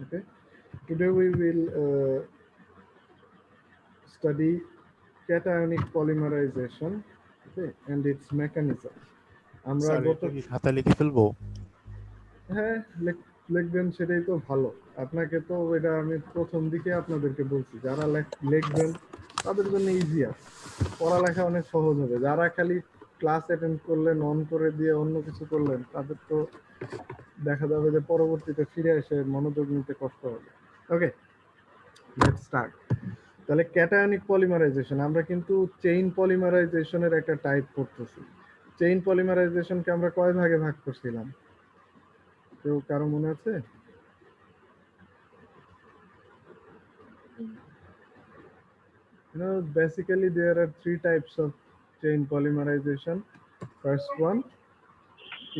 Okay, today we will study cationic polymerization, okay, and its mechanism. আমরা sir গত এটা কি খাতা লিখে ফেলবো? হ্যাঁ লিখবেন সেটাই তো ভালো। আপনাকে তো এটা আমি প্রথম দিকে আপনাদেরকে বলছি, যারা লিখবেন তাদের জন্য ইজিয়ার, পড়ালেখা অনেক সহজ হবে। যারা খালি ক্লাস অ্যাটেন্ড করলেন, অন করে দিয়ে অন্য কিছু করলেন, তাদের তো দেখা যাবে যে পরবর্তীতে ফিরে এসে মনোযোগ নিতে কষ্ট হবে। ওকে, লেটস স্টার্ট। তাহলে ক্যাটায়নিক পলিমারাইজেশন, আমরা কিন্তু চেইন পলিমারাইজেশনের একটা টাইপ করতেছি। চেইন পলিমারাইজেশনকে আমরা কয় ভাগে ভাগ করছিলাম, কেউ কারো মনে আছে? Basically there are three types of chain polymerization. First one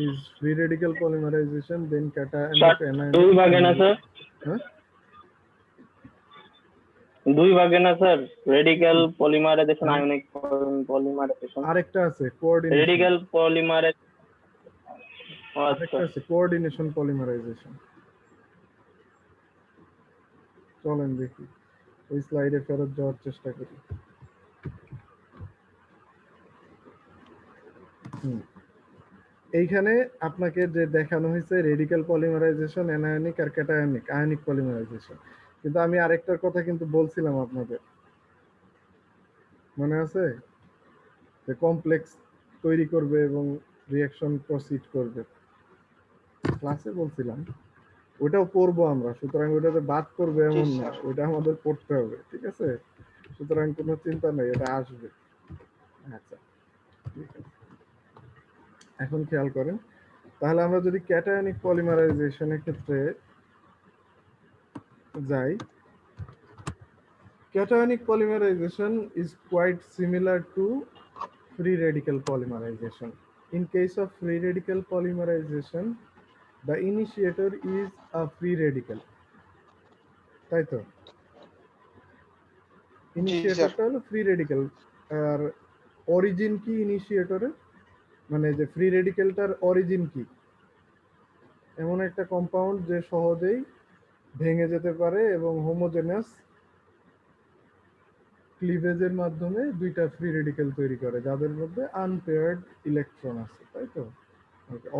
is free radical polymerization, then sir cationic, দুই anionic, ভাগে না and স্যার, huh? দুই ভাগে না sir, radical polymerization, ionic polymerization. আরেকটা আছে কোঅর্ডিনেশন, রেডিক্যাল পলিমারাইজ, আচ্ছা আরেকটা আছে কোঅর্ডিনেশন পলিমারাইজেশন। চলেন দেখি, ওই স্লাইডে ফেরত যাওয়ার চেষ্টা করি। এইখানে আপনাকে যে দেখানো হয়েছে রেডিক্যাল পলিমারাইজেশন, অ্যানায়নিক আর ক্যাটায়নিক, আয়নিক পলিমারাইজেশন। কিন্তু আমি আরেকটার কথা কিন্তু বলছিলাম আপনাদের, মনে আছে? যে কমপ্লেক্স তৈরি করবে এবং রিঅ্যাকশন প্রসিড করবে, ক্লাসে বলছিলাম। ওটাও পড়বো আমরা, সুতরাং ওটাতে বাদ করবে জি এমন না, স্যার। ওটা আমাদের পড়তে হবে, ঠিক আছে? সুতরাং কোনো চিন্তা নেই, এটা আসবে। আচ্ছা, ঠিক আছে। এখন খেয়াল করেন, তাহলে আমরা যদি ক্যাটায়নিক পলিমারাইজেশনের ক্ষেত্রে যাই, cationic polymerization is quite similar to free radical polymerization. In case of free radical polymerization, the initiator is a free radical, তাই তো? জি স্যার। ইনিশিয়েটরটা হলো ফ্রি রেডিক্যাল। আর অরিজিন কি ইনিশিয়েটরের, মানে যে ফ্রি রেডিক্যালটার অরিজিন কি? এমন একটা কম্পাউন্ড যে সহজেই ভেঙে যেতে পারে এবং হোমোজেনাস ক্লিভেজের মাধ্যমে দুইটা ফ্রি রেডিক্যাল তৈরি করে, যাদের মধ্যে আনপেয়ার্ড ইলেকট্রন আছে, তাই তো?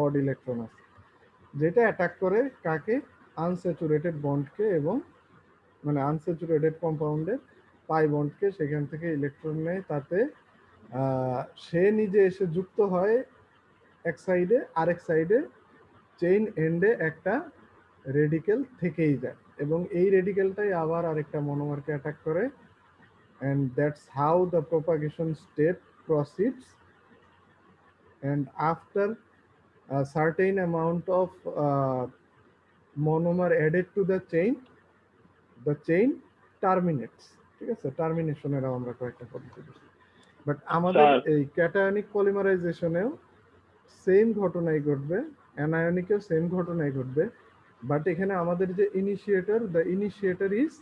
অড ইলেকট্রন আছে, যেটা অ্যাটাক করে কাকে? আনস্যাচুরেটেড বন্ডকে, এবং মানে আনস্যাচুরেটেড কম্পাউন্ডের পাই বন্ডকে, সেখান থেকে ইলেকট্রন নেয়, তাতে সে নিজে এসে যুক্ত হয় এক সাইডে, আরেক সাইডে চেইন এন্ডে একটা রেডিক্যাল থেকেই যায়, এবং এই রেডিক্যালটাই আবার আরেকটা মনোমারকে অ্যাটাক করে, and that's how the propagation step proceeds. And after a certain amount of monomer added to the chain terminates, ঠিক আছে? টার্মিনেশনেরও আমরা কয়েকটা পদ্ধতি করছি, বাট আমাদের স্যার। এই ক্যাটায়নিক পলিমারাইজেশনেও সেম ঘটনাই ঘটবে, অ্যানায়নিকেও সেম ঘটনাই ঘটবে, বাট এখানে আমাদের যে ইনিশিয়েটর, দ্য ইনিশিয়েটর ইজ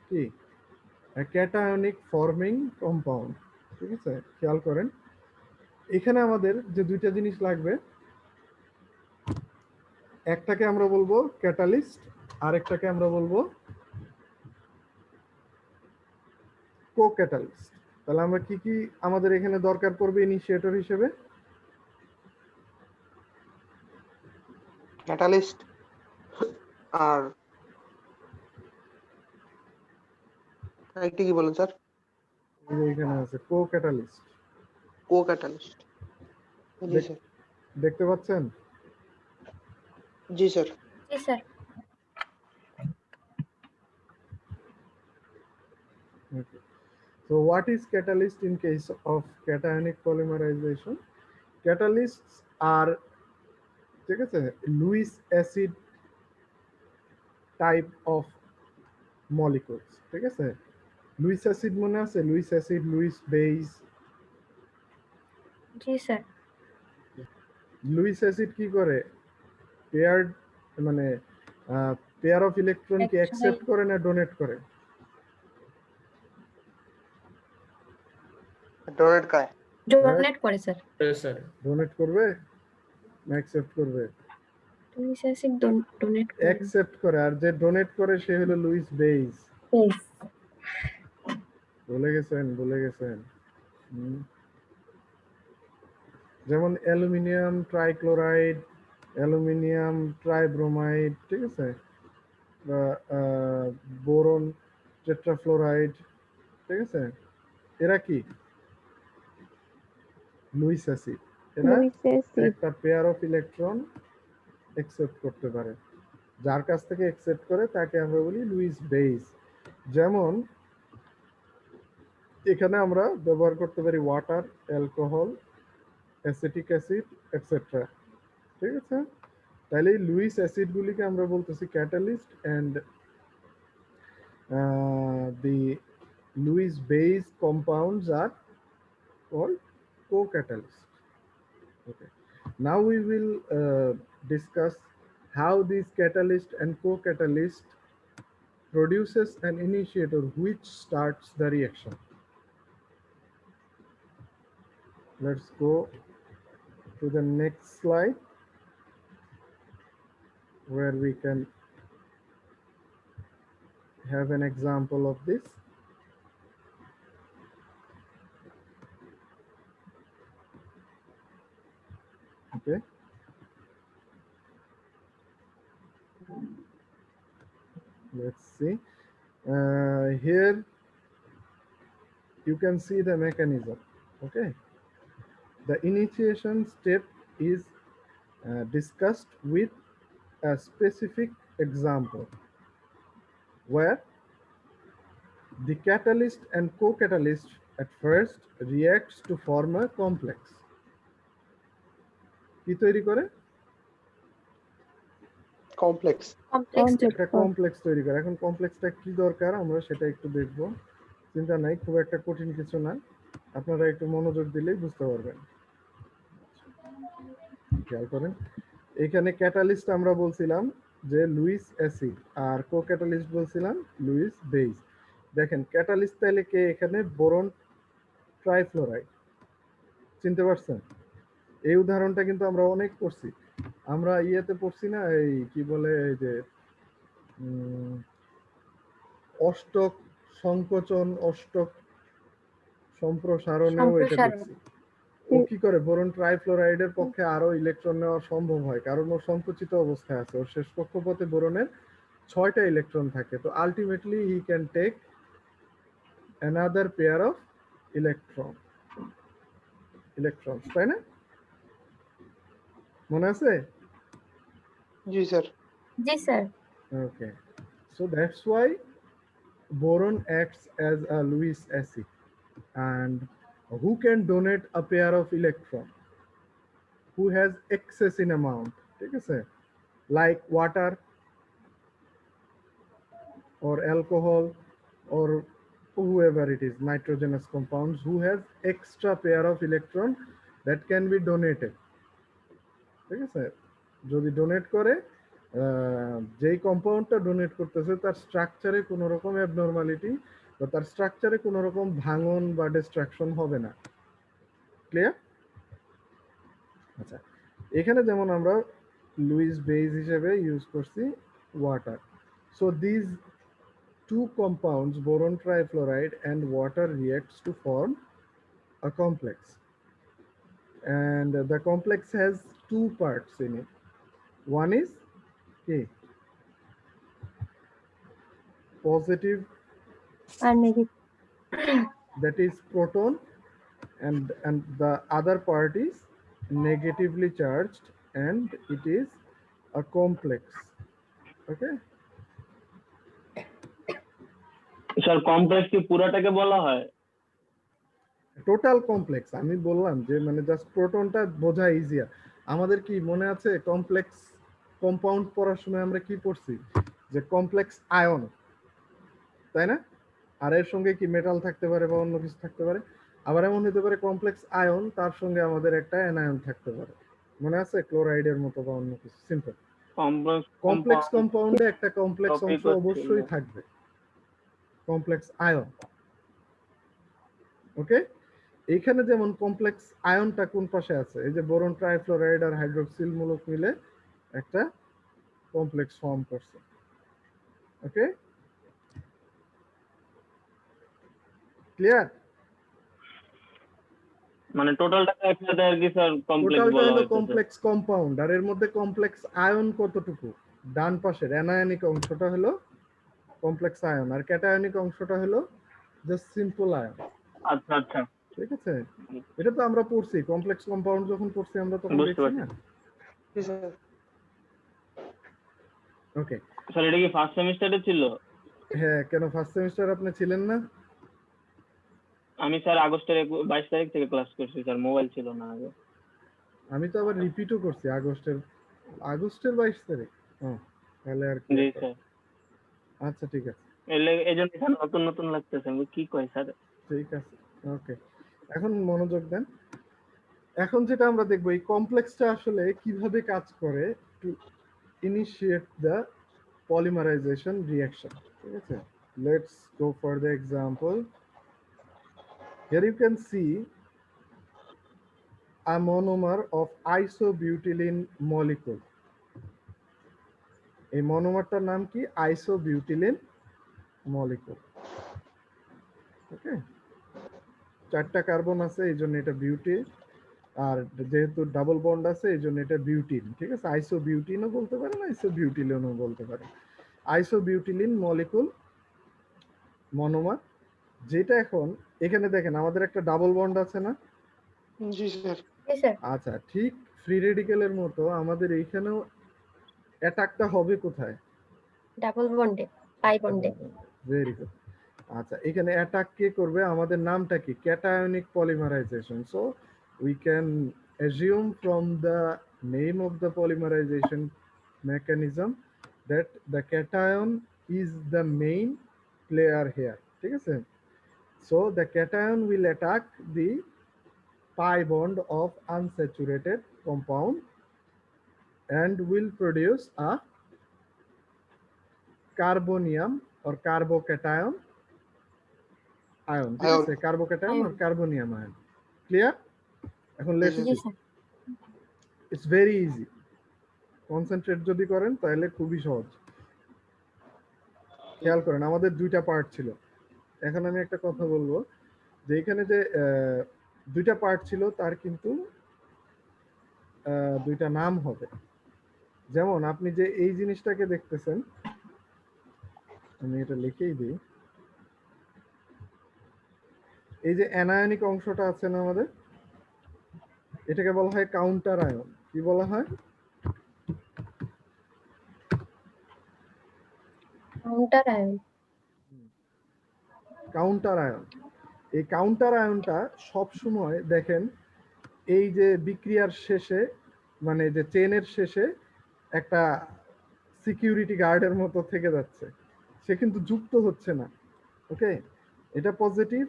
কি? ক্যাটায়নিক ফর্মিং কম্পাউন্ড, ঠিক আছে? খেয়াল করেন, এখানে আমাদের যে দুইটা জিনিস লাগবে, একটাকে আমরা বলবো ক্যাটালিস্ট, আরেকটাকে আমরা বলবো কো ক্যাটালিস্ট। তাহলে আমরা কি কি আমাদের এখানে দরকার পড়বে ইনিশিয়েটর হিসেবে? ক্যাটালিস্ট আর আরেকটা কি বলেন স্যার? এই যে এখানে আছে কো ক্যাটালিস্ট, কো ক্যাটালিস্ট। জি স্যার। দেখতে পাচ্ছেন? জি স্যার। জি sir. Okay. So what is catalyst in case of cationic polymerization? Catalysts are, ঠিক আছে, Lewis acid type of molecules, ঠিক আছে? লুইস অ্যাসিড মনে আছে? Lewis acid, Lewis base. জি স্যার। লুইস অ্যাসিড কি করে? পেয়ার্ড, মানে পেয়ার অফ ইলেকট্রন কি একসঙ্গে অ্যাকসেপ্ট করে না ডোনেট করে? ডোনেট কায়। ডোনেট করে স্যার। ডোনেট করবে না অ্যাকসেপ্ট করবে? লুইস অ্যাসিড ডোনেট করে অ্যাকসেপ্ট করে, আর যে ডোনেট করে সে হলো লুইস বেইস। ভুলে গেছেন। যেমন অ্যালুমিনিয়াম ট্রাইক্লোরাইড, অ্যালুমিনিয়াম ট্রাইব্রোমাইড, ঠিক আছে, বা বোরন টেট্রাফ্লোরাইড, ঠিক আছে, এরা কি লুইস অ্যাসিড। এরা একটা পেয়ার অফ ইলেকট্রন অ্যাকসেপ্ট করতে পারে, যার কাছ থেকে অ্যাকসেপ্ট করে তাকে আমরা বলি লুইস বেইস। যেমন এখানে আমরা ব্যবহার করতে পারি water, alcohol, acetic acid etcetera, ঠিক আছে। তাহলে লুইস অ্যাসিডগুলিকে আমরা বলতেছি catalyst, and the Lewis base compounds are called co-catalyst. Okay. Now we will discuss how these catalyst and co-catalyst produces an initiator which starts the reaction. Let's go to the next slide where we can have an example of this. Okay. Let's see. Here you can see the mechanism. Okay. The initiation step is discussed with a specific example where the catalyst and co-catalyst at first reacts to form a complex. কি তৈরি করে? Complex. একটা complex তৈরি করে। এখন কমপ্লেক্সটা কি দরকার আমরা সেটা একটু দেখব। চিন্তা নাই, খুব একটা কঠিন কিছু না, আপনারা একটু মনোযোগ দিলেই বুঝতে পারবেন। খেয়াল করেন, এখানে ক্যাটালিস্ট আমরা বলছিলাম যে লুইস অ্যাসিড, আর কো ক্যাটালিস্ট বলছিলাম লুইস বেইস। দেখেন ক্যাটালিস্ট তাইলে কে এখানে? Boron trifluoride. চিনতে পারছেন? এই উদাহরণটা কিন্তু আমরা অনেক পড়ছি। আমরা ইয়েতে পড়ছি না, এই কি বলে, এই যে অষ্টক সংকোচন, অষ্টক সম্প্রসারণেও এটা দেখছি। ও কি করে? বোরন ট্রাইফ্লোরাইডের পক্ষে আরো ইলেকট্রন নেওয়া সম্ভব হয়, কারণ ও সংকুচিত অবস্থায় আছে। ওর শেষ কক্ষপথে বোরনের 6টা ইলেকট্রন থাকে। তো ultimately he can take another pair of electrons, তাই না? মনে আছে? জি sir. Okay, so that's why boron acts as a Lewis acid. And who can donate a pair of electron? Who has excess in amount, ঠিক আছে, like water or alcohol or whoever it is, nitrogenous compounds, who has extra pair of electron that can be donated, ঠিক আছে। যদি donate করে, যেই কম্পাউন্ডটা donate করতেছে তার স্ট্রাকচারে কোনো রকম অ্যাবনর্মালিটি বা তার স্ট্রাকচারে কোনো রকম ভাঙন বা ডিস্ট্রাকশন হবে না। ক্লিয়ার? আচ্ছা, এখানে যেমন আমরা লুইস বেইস হিসেবে ইউজ করছি water. So this two compounds, boron trifluoride and water, reacts to form a complex, and the complex has two parts in it. One is positive and negative, that is proton, and the other part is negatively charged, and it is a complex. Okay. Sir complex কি পুরাটাকে বলা হয়? Total complex আমি বললাম যে মানে just প্রোটনটা বোঝা easier. আমাদের কি মনে আছে কমপ্লেক্স কম্পাউন্ড পড়ার সময় আমরা কি পড়ছি? যে কমপ্লেক্স আয়ন, তাই না? আর এর সঙ্গে কি মেটাল থাকতে পারে বা অন্য কিছু থাকতে পারে। আবার এমন হতে পারে কমপ্লেক্স আয়ন, তার সঙ্গে আমাদের একটা অ্যানায়ন থাকতে পারে, মনে আছে? ক্লোরাইডের মতো বা অন্য কিছু। সিম্পল কমপ্লেক্স কম্পাউন্ডে একটা কমপ্লেক্স অংশ অবশ্যই থাকবে, কমপ্লেক্স আয়ন। ওকে, এইখানে যেমন কমপ্লেক্স আয়নটা কোন পাশে আছে? এই যে বোরন ট্রাইফ্লোরাইড আর হাইড্রোক্সিল মূলক মিলে একটা কমপ্লেক্স ফর্ম করছে। ওকে, ক্লিয়ার? মানে টোটালটাকে একসাথে আর কি স্যার কমপ্লেক্স টোটালটা বলা হলো হয়েছে। কমপ্লেক্স কম্পাউন্ড, আর এর মধ্যে কমপ্লেক্স আয়ন কতটুকু? ডান পাশের অ্যানায়নিক অংশটা হলো কমপ্লেক্স আয়ন, আর ক্যাটায়নিক অংশটা হলো জাস্ট সিম্পল আয়ন। আচ্ছা আচ্ছা, ঠিক আছে, এটা তো আমরা পড়ছি কমপ্লেক্স কম্পাউন্ড যখন পড়ছি আমরা তখন বুঝতে দেখছি পারছি। না। জি স্যার। ওকে, স্যার এটা কি ফার্স্ট সেমিস্টারে ছিল? হ্যাঁ, কেন ফার্স্ট সেমিস্টার আপনি ছিলেন না? আমি স্যার আগস্টের 22 তারিখ থেকে ক্লাস করছি স্যার, মোবাইল ছিল না আগে। আমি তো আবার রিপিটও করছি আগস্টের 22 তারিখ। তাহলে আর কি জি একটা। স্যার, আচ্ছা ঠিক আছে, এই জন্য স্যার নতুন নতুন লাগতেছে, আমি কি কই স্যার। ঠিক আছে, ওকে। এখন মনোযোগ দেন। এখন যেটা আমরা দেখবো এই কমপ্লেক্সটা আসলে কিভাবে কাজ করে to initiate the polymerization reaction. ঠিক আছে, let's go for the example. Here you can see a monomer of isobutylene molecule. এই মনোমারটার নাম কি? আইসোবিউটিলিন মলিকুল। ওকে, 4টা কার্বন আছে এই জন্য এটা বিউটি, আর যেহেতু ডাবল বন্ড আছে এই জন্য এটা বিউটিন। ঠিক আছে, আইসোবিউটিনও বলতে পারেন, আইসোবিউটিলিনও বলতে পারেন। আইসোবিউটিলিন মলিকুল মনোমার, যেটা এখন এখানে দেখেন আমাদের একটা ডাবল বন্ড আছে না? জি স্যার। জি স্যার। আচ্ছা, ঠিক ফ্রি রেডিকেলের মতো আমাদের এইখানেও অ্যাটাকটা হবে কোথায়? ডাবল বন্ডে, পাই বন্ডে। Very good. আচ্ছা, এখানে অ্যাটাক কে করবে? আমাদের নামটা কি? Cationic polymerization. So we can assume from the name of the polymerization mechanism that the cation is the main player here. ঠিক আছে, so the cation will attack the pi bond of unsaturated compound and will produce a carbonium or carbocation ion. ঠিক আছে, carbocation আর carbonium ion. Clear? এখন let's জি see, sir. It's very easy. Concentrate যদি করেন তাহলে খুবই সহজ। খেয়াল করেন আমাদের 2টা পার্ট ছিল। এখন আমি একটা কথা বলবো, যে এখানে যে 2টা পার্ট ছিল তার কিন্তু 2টা নাম হবে। যেমন আপনি যে এই জিনিসটাকে দেখতেছেন, আমি এটা লিখেই দিই, এই যে অ্যানায়নিক অংশটা আছে না আমাদের, এটাকে বলা হয় কাউন্টার আয়ন। কি বলা হয়? Counter ion. Counter ion. এই কাউন্টার আয়নটা সব সময় দেখেন এই যে বিক্রিয়ার শেষে, মানে যে চেনের শেষে একটা সিকিউরিটি গার্ডের মতো থেকে যাচ্ছে, সে কিন্তু যুক্ত হচ্ছে না। ওকে, এটা পজিটিভ,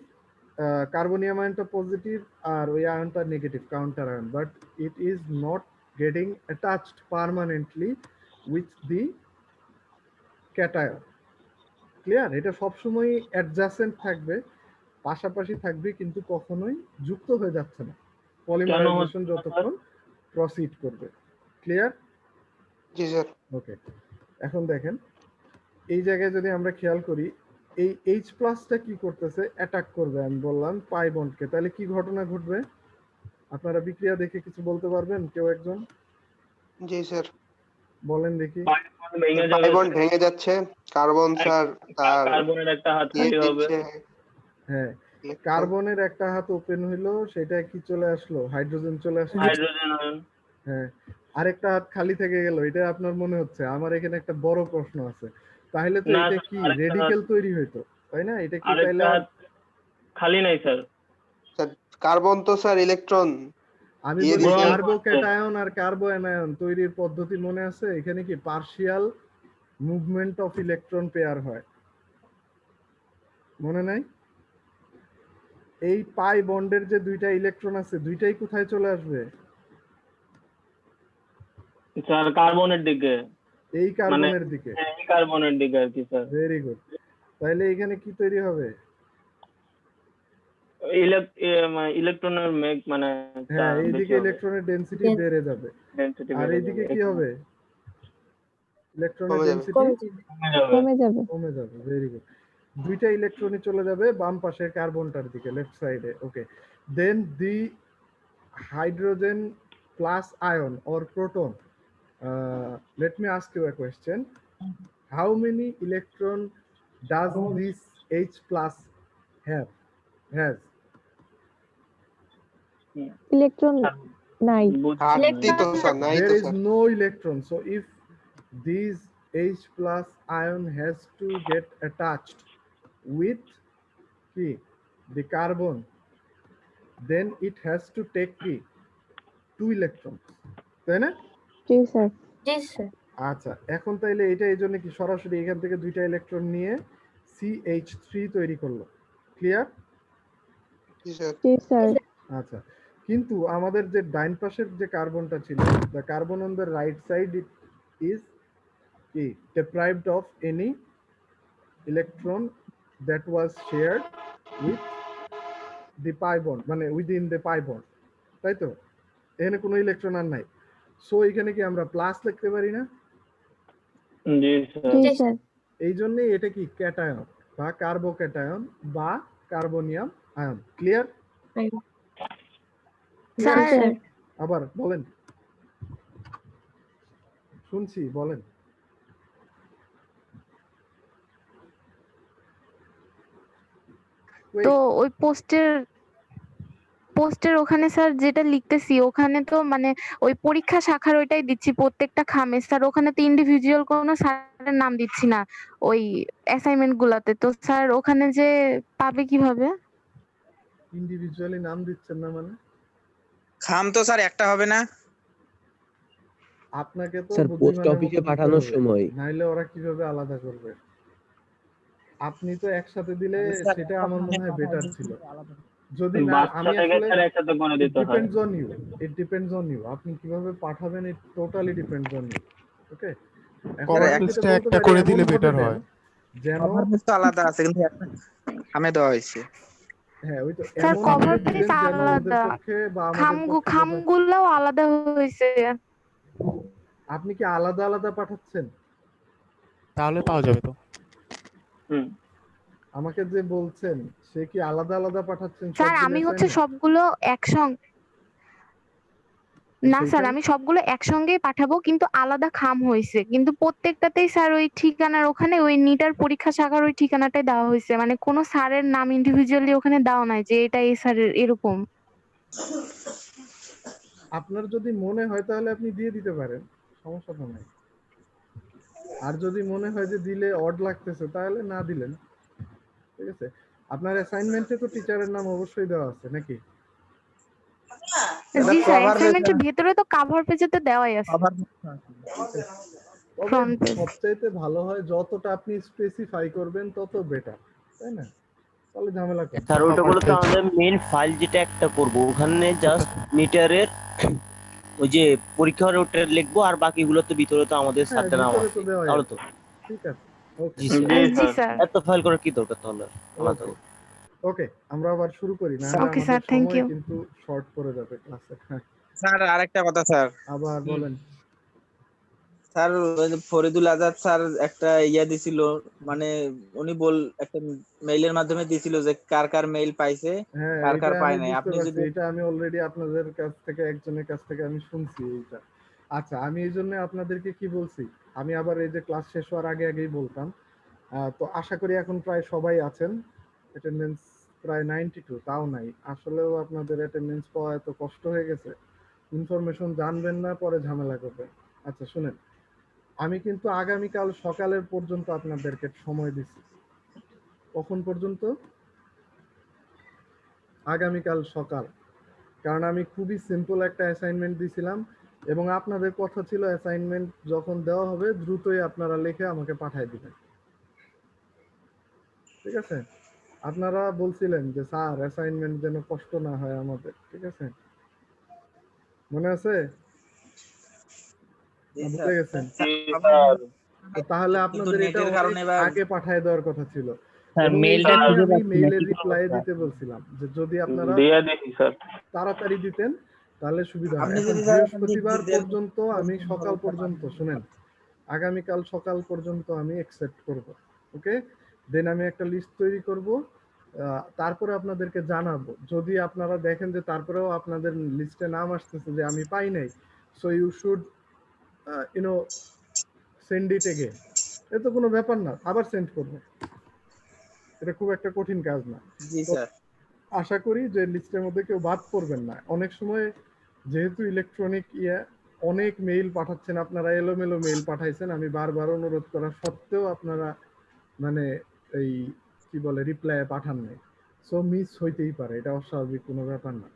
কার্বনিয়াম আয়নটা পজিটিভ আর ওই আয়নটা negative, counter ion, but it is not getting attached permanently with the cation. Clear? এটা সবসময় অ্যাডজাসেন্ট থাকবে, পাশাপাশি থাকবে, কিন্তু কখনোই যুক্ত হয়ে যাচ্ছে না পলিমারাইজেশন যতক্ষণ প্রসিড করবে। ক্লিয়ার? জি স্যার। ওকে, এখন দেখেন এই জায়গায় যদি আমরা খেয়াল করি, এই এইচ প্লাসটা কি করতেছে? অ্যাটাক করবে, আমি বললাম পাই বন্ডকে। তাহলে কি ঘটনা ঘটবে? আপনারা বিক্রিয়া দেখে কিছু বলতে পারবেন কেউ একজন? জি স্যার। বলেন দেখি। ভেঙে পাই যাবে, বন্ড ভেঙে যাচ্ছে, কার্বন স্যার তার কার্বনের একটা হাত খালি হবে। দিচ্ছে। হ্যাঁ, কার্বনের একটা হাত ওপেন হইলো, সেটা কি চলে আসলো? হাইড্রোজেন চলে আসলো। Hydrogen ion. হ্যাঁ, আরেকটা হাত খালি থেকে গেল। এটা আপনার মনে হচ্ছে? আমার এখানে একটা বড় প্রশ্ন আছে, তাহলে তো না এটা স্যার, কি আরেকটা রেডিকেল তৈরি হইতো, তাই না? এটা কি তাহলে আরেকটা হাত খালি নাই স্যার। স্যার কার্বন তো স্যার ইলেকট্রন আমি দিয়ে বলি দিচ্ছে। কার্বোক্যাটায়ন আর কার্বো অ্যানায়ন তৈরির পদ্ধতি মনে আছে? এখানে কি partial movement of electron pair হয়, মনে নাই? এই পাই বন্ডের যে 2টা ইলেকট্রন আছে, 2টাই কোথায় চলে আসবে? স্যার কার্বনের দিকে, এই কার্বনের দিকে। হ্যাঁ, এই কার্বনের দিকে আর কি স্যার। Very good. তাহলে এখানে কি তৈরি হবে? ইলেকট্রনের মেঘ, মানে হ্যাঁ, এইদিকে ইলেকট্রনের ডেনসিটি বেড়ে যাবে, আর এইদিকে কি হবে? ইলেকট্রনের কমে যাবে। ডেনসিটি কমে যাবে। কমে যাবে। কমে যাবে। Very good. দুইটা ইলেকট্রনই চলে যাবে বাম পাশের কার্বনটার দিকে, লেফট সাইডে। Okay, then the hydrogen plus ion or proton, let me ask you a question. How many electron does this H plus has? Electron নাই। ঘাটতি তো স্যার, নাই তো There is sir. no electron, so if this H plus ion has to get attached with the carbon, then it has to take 2 electrons, তাই না? জি sir. জি sir. আচ্ছা, এখন তাইলে এটা এই জন্য কি সরাসরি এখান থেকে দুইটা ইলেকট্রন নিয়ে CH3 তৈরি করলো। ক্লিয়ার? জি স্যার। জি স্যার। আচ্ছা, কিন্তু আমাদের যে ডাইন পাশের যে কার্বনটা ছিল, the carbon on the right side it is deprived of any electron that was shared with the pi bond, মানে within the pi bond, তাই তো? এখানে কোনো ইলেকট্রন আর নাই, সো এখানে কি আমরা প্লাস লিখতে পারি না? জি স্যার। জি জি স্যার। এই জন্যই এটা কি ক্যাটায়ন বা কার্বোক্যাটায়ন বা কার্বনিয়াম আয়ন। ক্লিয়ার? স্যার আবার বলেন, শুনছি, বলেন। তো ওই পোস্টের ওখানে স্যার যেটা লিখতেছি ওখানে তো মানে ওই পরীক্ষা শাখার ওইটাই দিচ্ছি প্রত্যেকটা খামে স্যার, ওখানে তো ইন্ডিভিজুয়াল কোনো স্যারের নাম দিচ্ছি না ওই অ্যাসাইনমেন্ট গুলাতে। তো স্যার ওখানে যে পাবে কিভাবে? ইন্ডিভিজুয়ালি নাম দিচ্ছেন না মানে? খাম তো স্যার একটা হবে না। আপনাকে তো স্যার পোস্ট বুদ্ধিমানের অফিসে মতো দিতে পাঠানোর হবে, সময় নাইলে ওরা কিভাবে আলাদা করবে? আপনি তো একসাথে দিলে স্যার, সেটা আমার মনে হয় বেটার ছিল। যদি না, আমি বাচ্চাটাকে আসলে স্যার একসাথে করে দিতে হয়। it depends on you, আপনি কিভাবে পাঠাবেন, it totally depends on you. Okay, cover পেজটা একটা করে দিলে বেটার হয়। যেন কভার পেজ তো আলাদা আছে কিন্তু একটা খামে দেওয়া হয়েছে। হ্যাঁ, ওই তো স্যার এমন কভার ভাবে পেজ দিবেন যেন ওদের আলাদা, পক্ষে বা আমাদের পক্ষে খামগুলাও আলাদা হয়েছে। আপনি কি আলাদা আলাদা পাঠাচ্ছেন? তাহলে পাওয়া যাবে তো। হুম। আমাকে যে বলছেন সে কি আলাদা আলাদা পাঠাচ্ছেন? স্যার আমি হচ্ছে সবগুলো একসঙ্গে, না স্যার আমি সবগুলো একসঙ্গেই পাঠাবো কিন্তু আলাদা খাম হয়েছে, কিন্তু প্রত্যেকটাতেই স্যার ওই ঠিকানার ওখানে ওই নিটার পরীক্ষা শাখার ওই ঠিকানাটাই দেওয়া হয়েছে, মানে কোনো স্যারের নাম ইন্ডিভিজুয়ালি ওখানে দেওয়া নাই যে এটা এই স্যারের এরকম। আপনার যদি মনে হয় তাহলে আপনি দিয়ে দিতে পারেন, সমস্যা তো নাই। আর যদি মনে হয় যে দিলে অড লাগতেছে তাহলে না দিলেন, ঠিক আছে? আপনার অ্যাসাইনমেন্টে তো টিচারের নাম অবশ্যই দেওয়া আছে নাকি? জি স্যার, অ্যাসাইনমেন্টের ভিতরে তো কভার পেজেতে দেওয়াই আছে। তবে Front page। সবচাইতে ভালো হয় যতটা আপনি স্পেসিফাই করবেন তত বেটার, তাই না? তাহলে ঝামেলা কম। স্যার ওইটা বলতে আমাদের মেইন ফাইল যেটা একটা করব ওখানে জাস্ট মিটারের ওই যে পরীক্ষার ওটা লিখবো আর বাকিগুলো তো ভিতরে তো আমাদের হ্যাঁ, সাথে নাম ভিতরে আছে তো দেওয়াই তাহলে আছে। তো ঠিক আছে, ওকে জি জি স্যার জি স্যার। স্যার। এত ফাইল করার কি দরকার তাহলে আলাদা করে? ওকে, আমরা আবার শুরু করি না, Okay, sir, আমাদের thank সময় you. কিন্তু শর্ট পড়ে যাবে ক্লাসে। হ্যাঁ, স্যার আরেকটা কথা স্যার, আবার বলেন। স্যার ওই যে ফরিদুল আজাদ স্যার একটা ইয়া দিছিল, মানে উনি একটা মেইলের মাধ্যমে দিছিল যে কার কার মেইল পাইছে হ্যাঁ, কার এটা কার আমি পায় নাই। বুঝতে আপনি পারছি, যদি এটা আমি অলরেডি আপনাদের কাছ থেকে একজনের কাছ থেকে আমি শুনছি এইটা। আচ্ছা, আমি এই জন্য আপনাদেরকে কি বলছি, আমি আবার এই যে ক্লাস শেষ হওয়ার আগে আগেই বলতাম। তো আশা করি এখন প্রায় সবাই আছেন, অ্যাটেন্ডেন্স প্রায় 92, তাও নাই। আসলেও আপনাদের অ্যাটেন্ডেন্স পাওয়া এত কষ্ট হয়ে গেছে, ইনফরমেশন জানবেন না, পরে ঝামেলা করবেন। আচ্ছা শুনেন, আমি কিন্তু আগামীকাল সকালের পর্যন্ত আপনাদেরকে সময় দিচ্ছি। কখন পর্যন্ত? আগামীকাল সকাল। কারণ আমি খুবই সিম্পল একটা অ্যাসাইনমেন্ট দিয়েছিলাম এবং আপনাদের কথা ছিল অ্যাসাইনমেন্ট যখন দেওয়া হবে দ্রুতই আপনারা লিখে আমাকে পাঠিয়ে দিবেন, ঠিক আছে? আপনারা বলছিলেন যে স্যার অ্যাসাইনমেন্ট যেন কষ্ট না হয় আমাদের, ঠিক আছে? মনে আছে? না ভুলে গেছেন? জি স্যার। তো তাহলে কিন্তু আপনাদের এটা নেটের কারণে অনেক বা আগে পাঠিয়ে দেওয়ার কথা ছিল স্যার এবং এই মেইলটা জন্যই খুঁজে আমি পাচ্ছি না, মেইলের কি রিপ্লাই করব দিতে বলছিলাম যে যদি আপনারা দিয়ে দিছি স্যার। তাড়াতাড়ি দিতেন তাহলে সুবিধা হয়। আপনি এখন যদি স্যার বৃহস্পতিবার পর্যন্ত আমি সকাল পর্যন্ত, শুনেন, আগামীকাল সকাল পর্যন্ত আমি অ্যাকসেপ্ট করব। ওকে, দেন আমি একটা লিস্ট তৈরি করব, তারপরে আপনাদেরকে জানাবো। যদি আপনারা দেখেন যে তারপরেও আপনাদের লিস্টে নাম আসতেছে যে আমি পাই নাই, so you should send it again. এ তো কোনো ব্যাপার না, আবার সেন্ড করবো, এটা খুব একটা কঠিন কাজ না। জি তো স্যার। আশা করি যে লিস্টের মধ্যে কেউ বাদ পড়বেন না। অনেক সময় যেহেতু ইলেকট্রনিক অনেক মেইল পাঠাচ্ছেন আপনারা, এলোমেলো মেইল পাঠাইছেন, আমি বারবার অনুরোধ করা সত্ত্বেও আপনারা মানে এই কি বলে রিপ্লাই পাঠান নাই, সো মিস হইতেই পারে, এটা অস্বাভাবিক কোনো ব্যাপার না।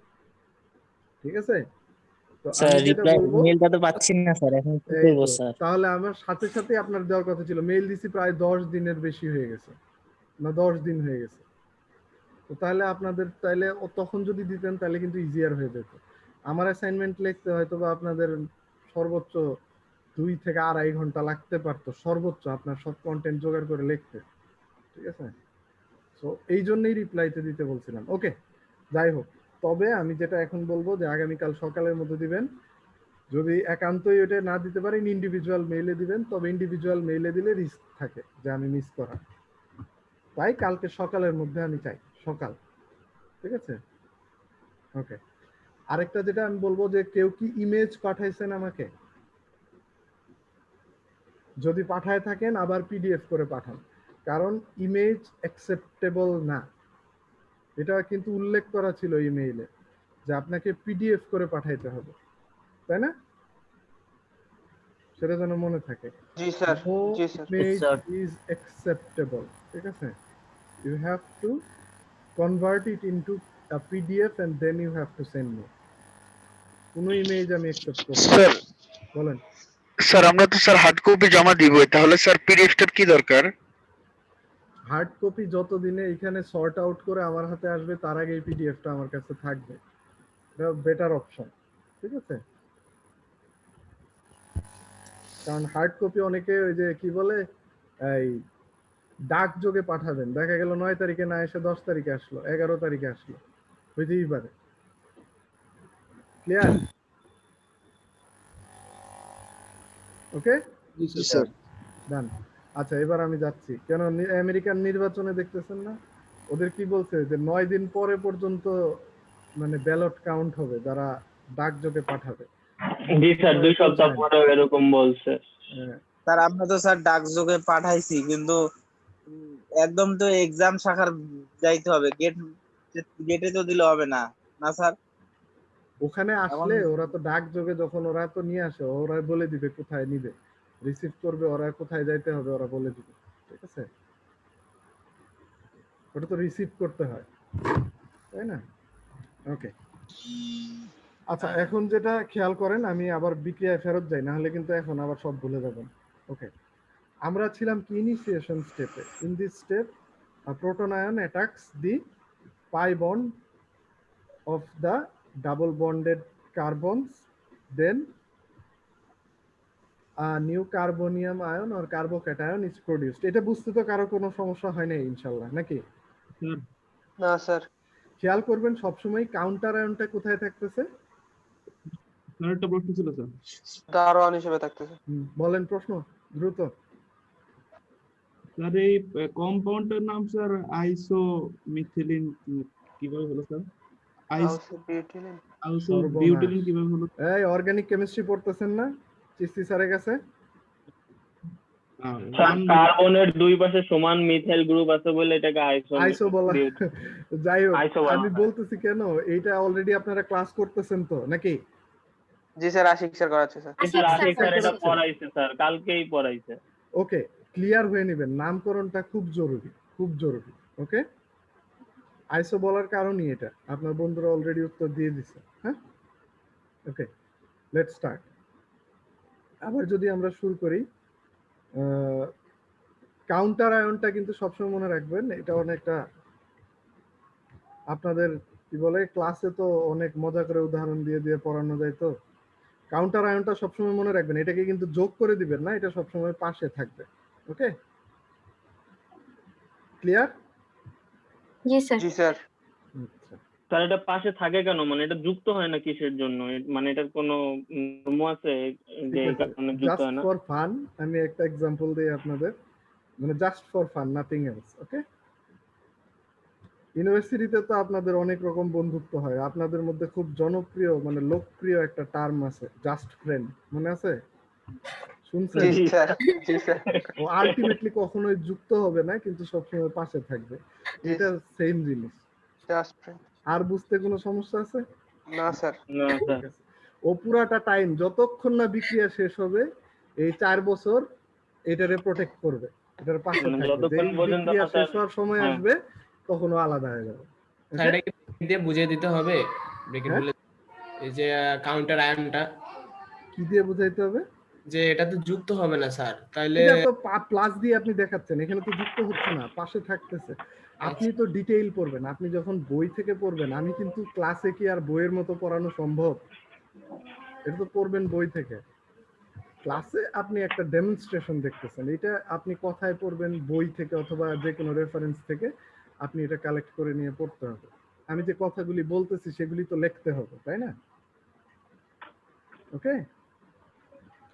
ঠিক আছে, তো স্যার আমি যেটা রিপ্লাই বলবো, মেলটা তো পাচ্ছি না স্যার, এখন কি এই করব তো স্যার? তাহলে আমার সাথে সাথে আপনার দেওয়ার কথা ছিল। মেইল দিছি প্রায় 10 দিনের বেশি হয়ে গেছে, না 10 দিন হয়ে গেছে। তো তাহলে আপনাদের তাইলে তখন যদি দিতেন তাহলে কিন্তু ইজিয়ার হয়ে যেত। আমার অ্যাসাইনমেন্ট লিখতে হয়তো বা আপনাদের সর্বোচ্চ 2 থেকে 2.5 ঘন্টা লাগতে পারতো সর্বোচ্চ, আপনার সব কন্টেন্ট জোগাড় করে লিখতে। ঠিক আছে, সো এই জন্যই রিপ্লাইতে দিতে বলছিলাম। ওকে, যাই হোক, তবে আমি যেটা এখন বলবো যে আগামীকাল সকালের মধ্যে দিবেন। যদি একান্তই ওটা না দিতে পারেন ইন্ডিভিজুয়াল মেইলে দিবেন, তবে ইন্ডিভিজুয়াল মেইলে দিলে রিস্ক থাকে যে আমি মিস করা। তাই কালকে সকালের মধ্যে আমি চাই, সকাল। ঠিক আছে, ওকে। আরেকটা যেটা আমি বলবো যে কেউ কি ইমেজ পাঠাইছেন আমাকে? যদি পাঠায় থাকেন আবার পিডিএফ করে পাঠান, কারণ ইমেজ অ্যাকসেপ্টেবল না। এটা কিন্তু উল্লেখ করা ছিল ইমেইলে যে আপনাকে পিডিএফ করে পাঠাইতে হবে, তাই না? সেটা যেন মনে থাকে। জি স্যার, No জি sir. image sir. is acceptable, ঠিক আছে? You have to convert it into a PDF and then you have to send me. কোনো ইমেজ আমি অ্যাকসেপ্ট করব না। স্যার বলেন। স্যার আমরা তো স্যার হার্ড কপি জমা দিব, তাহলে স্যার পিডিএফটার কি দরকার? হার্ড কপি যতদিনে এখানে সর্ট আউট করে আমার হাতে আসবে তার আগে এই পিডিএফটা আমার কাছে থাকবে, এটা বেটার অপশন। ঠিক আছে, কারণ হার্ড কপি অনেকে ওই যে কি বলে এই ডাক যোগে পাঠাবেন, দেখা গেল 9 তারিখে না এসে 10 তারিখে আসলো, 11 তারিখে আসলো, হইতেই পারে। ক্লিয়ার? ওকে, জি স্যার। ডান। আচ্ছা, এবার আমি যাচ্ছি। কেন আমেরিকান নির্বাচনে দেখতেছেন না ওদের কি বলছে যে 9 দিন পরে পর্যন্ত মানে ব্যালট কাউন্ট হবে যারা ডাকযোগে পাঠাবে। জি স্যার, 2 সপ্তাহ পরে এরকম বলছে। স্যার আমরা তো স্যার ডাকযোগে পাঠাইছি, কিন্তু একদম তো এক্সাম শাখার যাইতে হবে, গেটে তো দিলে হবে না, না স্যার? ওখানে আসলে ওরা তো ডাকযোগে যখন ওরা তো নিয়ে আসে, ওরা বলে দিবে কোথায় নিবে, রিসিভ করবে ওরা, কোথায় যাইতে হবে ওরা বলে দিবে। ঠিক আছে, ওটা তো রিসিভ করতে হয়, তাই না? ওকে, আচ্ছা, এখন যেটা খেয়াল করেন, আমি আবার বিক্রিয়ায় ফেরত যাই, না হলে কিন্তু এখন আবার সব ভুলে যাবেন। ওকে, আমরা ছিলাম কি ইনিশিয়েশন স্টেপে। In this step proton ion attacks the pi bond of the double bonded carbons, then a new carbonium ion or carbocation is produced. এটা বুঝতে তো কারো কোনো সমস্যা হয় না ইনশাআল্লাহ, নাকি? না স্যার। খেয়াল করবেন সবসময় কাউন্টার আয়নটা কোথায় থাকতেছে। স্যার একটা প্রশ্ন ছিল স্যার। দারোয়ান হিসেবে থাকতেছে। বলেন প্রশ্ন দ্রুত। স্যার এই কম্পাউন্ডের নাম স্যার আইসোমিথিলিন কিভাবে হলো স্যার? আইসোবিউটিলিন কিভাবে হলো? এই অর্গানিক কেমিস্ট্রি পড়তেছেন না চিস্তি স্যারের কাছে? কার্বনের দুই পাশে সমান মিথাইল গ্রুপ আছে বলে এটাকে আইসো বলা। যাই হোক, আমি বলতেছি কেন, এইটা অলরেডি আপনারা ক্লাস করতেছেন তো নাকি? জি স্যার, আশিক স্যার করাচ্ছে স্যার। আশিক স্যার এটা পড়াইছে স্যার, কালকেই পড়াইছে। ওকে, ক্লিয়ার হয়ে নেবেন, নামকরণটা খুব জরুরি, খুব জরুরি। ওকে, আইসো বলার কারণই এটা, আপনার বন্ধুরা অলরেডি উত্তর দিয়ে দিছে। হ্যাঁ, ওকে, লেটস স্টার্ট। আবার যদি আমরা শুরু করি, কাউন্টার আয়নটা কিন্তু সবসময় মনে রাখবেন, এটা অনেকটা আপনাদের কি বলে ক্লাসে তো অনেক মজা করে উদাহরণ দিয়ে দিয়ে পড়ানো যায়। তো কাউন্টার আয়নটা সবসময় মনে রাখবেন, এটাকে কিন্তু যোগ করে দিবেন না, এটা সবসময় পাশে থাকবে। ওকে, ক্লিয়ার? জি স্যার। জি স্যার। আচ্ছা, স্যার এটা পাশে থাকে কেন, মানে এটা যুক্ত হয় না কিসের জন্য, মানে এটার কোনো নিয়ম আছে যে এই কারণে যুক্ত জাস্ট হয় না? ফর ফান আমি একটা এক্সাম্পল দিই আপনাদের, মানে just for fun, nothing else. Okay, ইউনিভার্সিটিতে তো আপনাদের অনেক রকম বন্ধুত্ব হয়, আপনাদের মধ্যে খুব জনপ্রিয় মানে লোকপ্রিয় একটা টার্ম আছে, জাস্ট ফ্রেন্ড, মনে আছে? শুনছেন? জি স্যার, জি স্যার, ও আলটিমেটলি কখনোই যুক্ত হবে না, কিন্তু সবসময় পাশে থাকবে। এটা সেম জিনিস। Just friend. আর বুঝতে কোনো সমস্যা আছে? না স্যার। না স্যার। ঠিক আছে। ও পুরাটা টাইম যতক্ষণ না বিক্রিয়া শেষ হবে, এই 4 বছর এটারে প্রোটেক্ট করবে, এটার পাশে মানে থাকবে। যতক্ষণ যেই পর্যন্ত বিক্রিয়া না শেষ স্যার, হওয়ার সময় হ্যাঁ। আসবে তখন ও আলাদা হয়ে যাবে। স্যার এটা কি দিয়ে বুঝিয়ে দিতে হবে ব্রেকেট হ্যাঁ? বলে, এই যে কাউন্টার আয়নটা কি দিয়ে বুঝাইতে হবে? যে এটা তো যুক্ত হবে না স্যার, তাইলে এটা তো প্লাস দিয়ে আপনি দেখাচ্ছেন, এখানে তো যুক্ত হচ্ছে না, পাশে থাকতেছে। আপনি তো ডিটেইল পড়বেন, আপনি যখন বই থেকে পড়বেন। আমি কিন্তু ক্লাসে কি আর বইয়ের মতো পড়ানো সম্ভব? এটা তো পড়বেন বই থেকে। ক্লাসে আপনি একটা ডেমনস্ট্রেশন দেখতেছেন, এটা আপনি কথায় পড়বেন বই থেকে অথবা যে কোনো রেফারেন্স থেকে, আপনি এটা কালেক্ট করে নিয়ে পড়তে হবে। আমি যে কথাগুলি বলতেছি সেগুলি তো লিখতে হবে, তাই না? ওকে,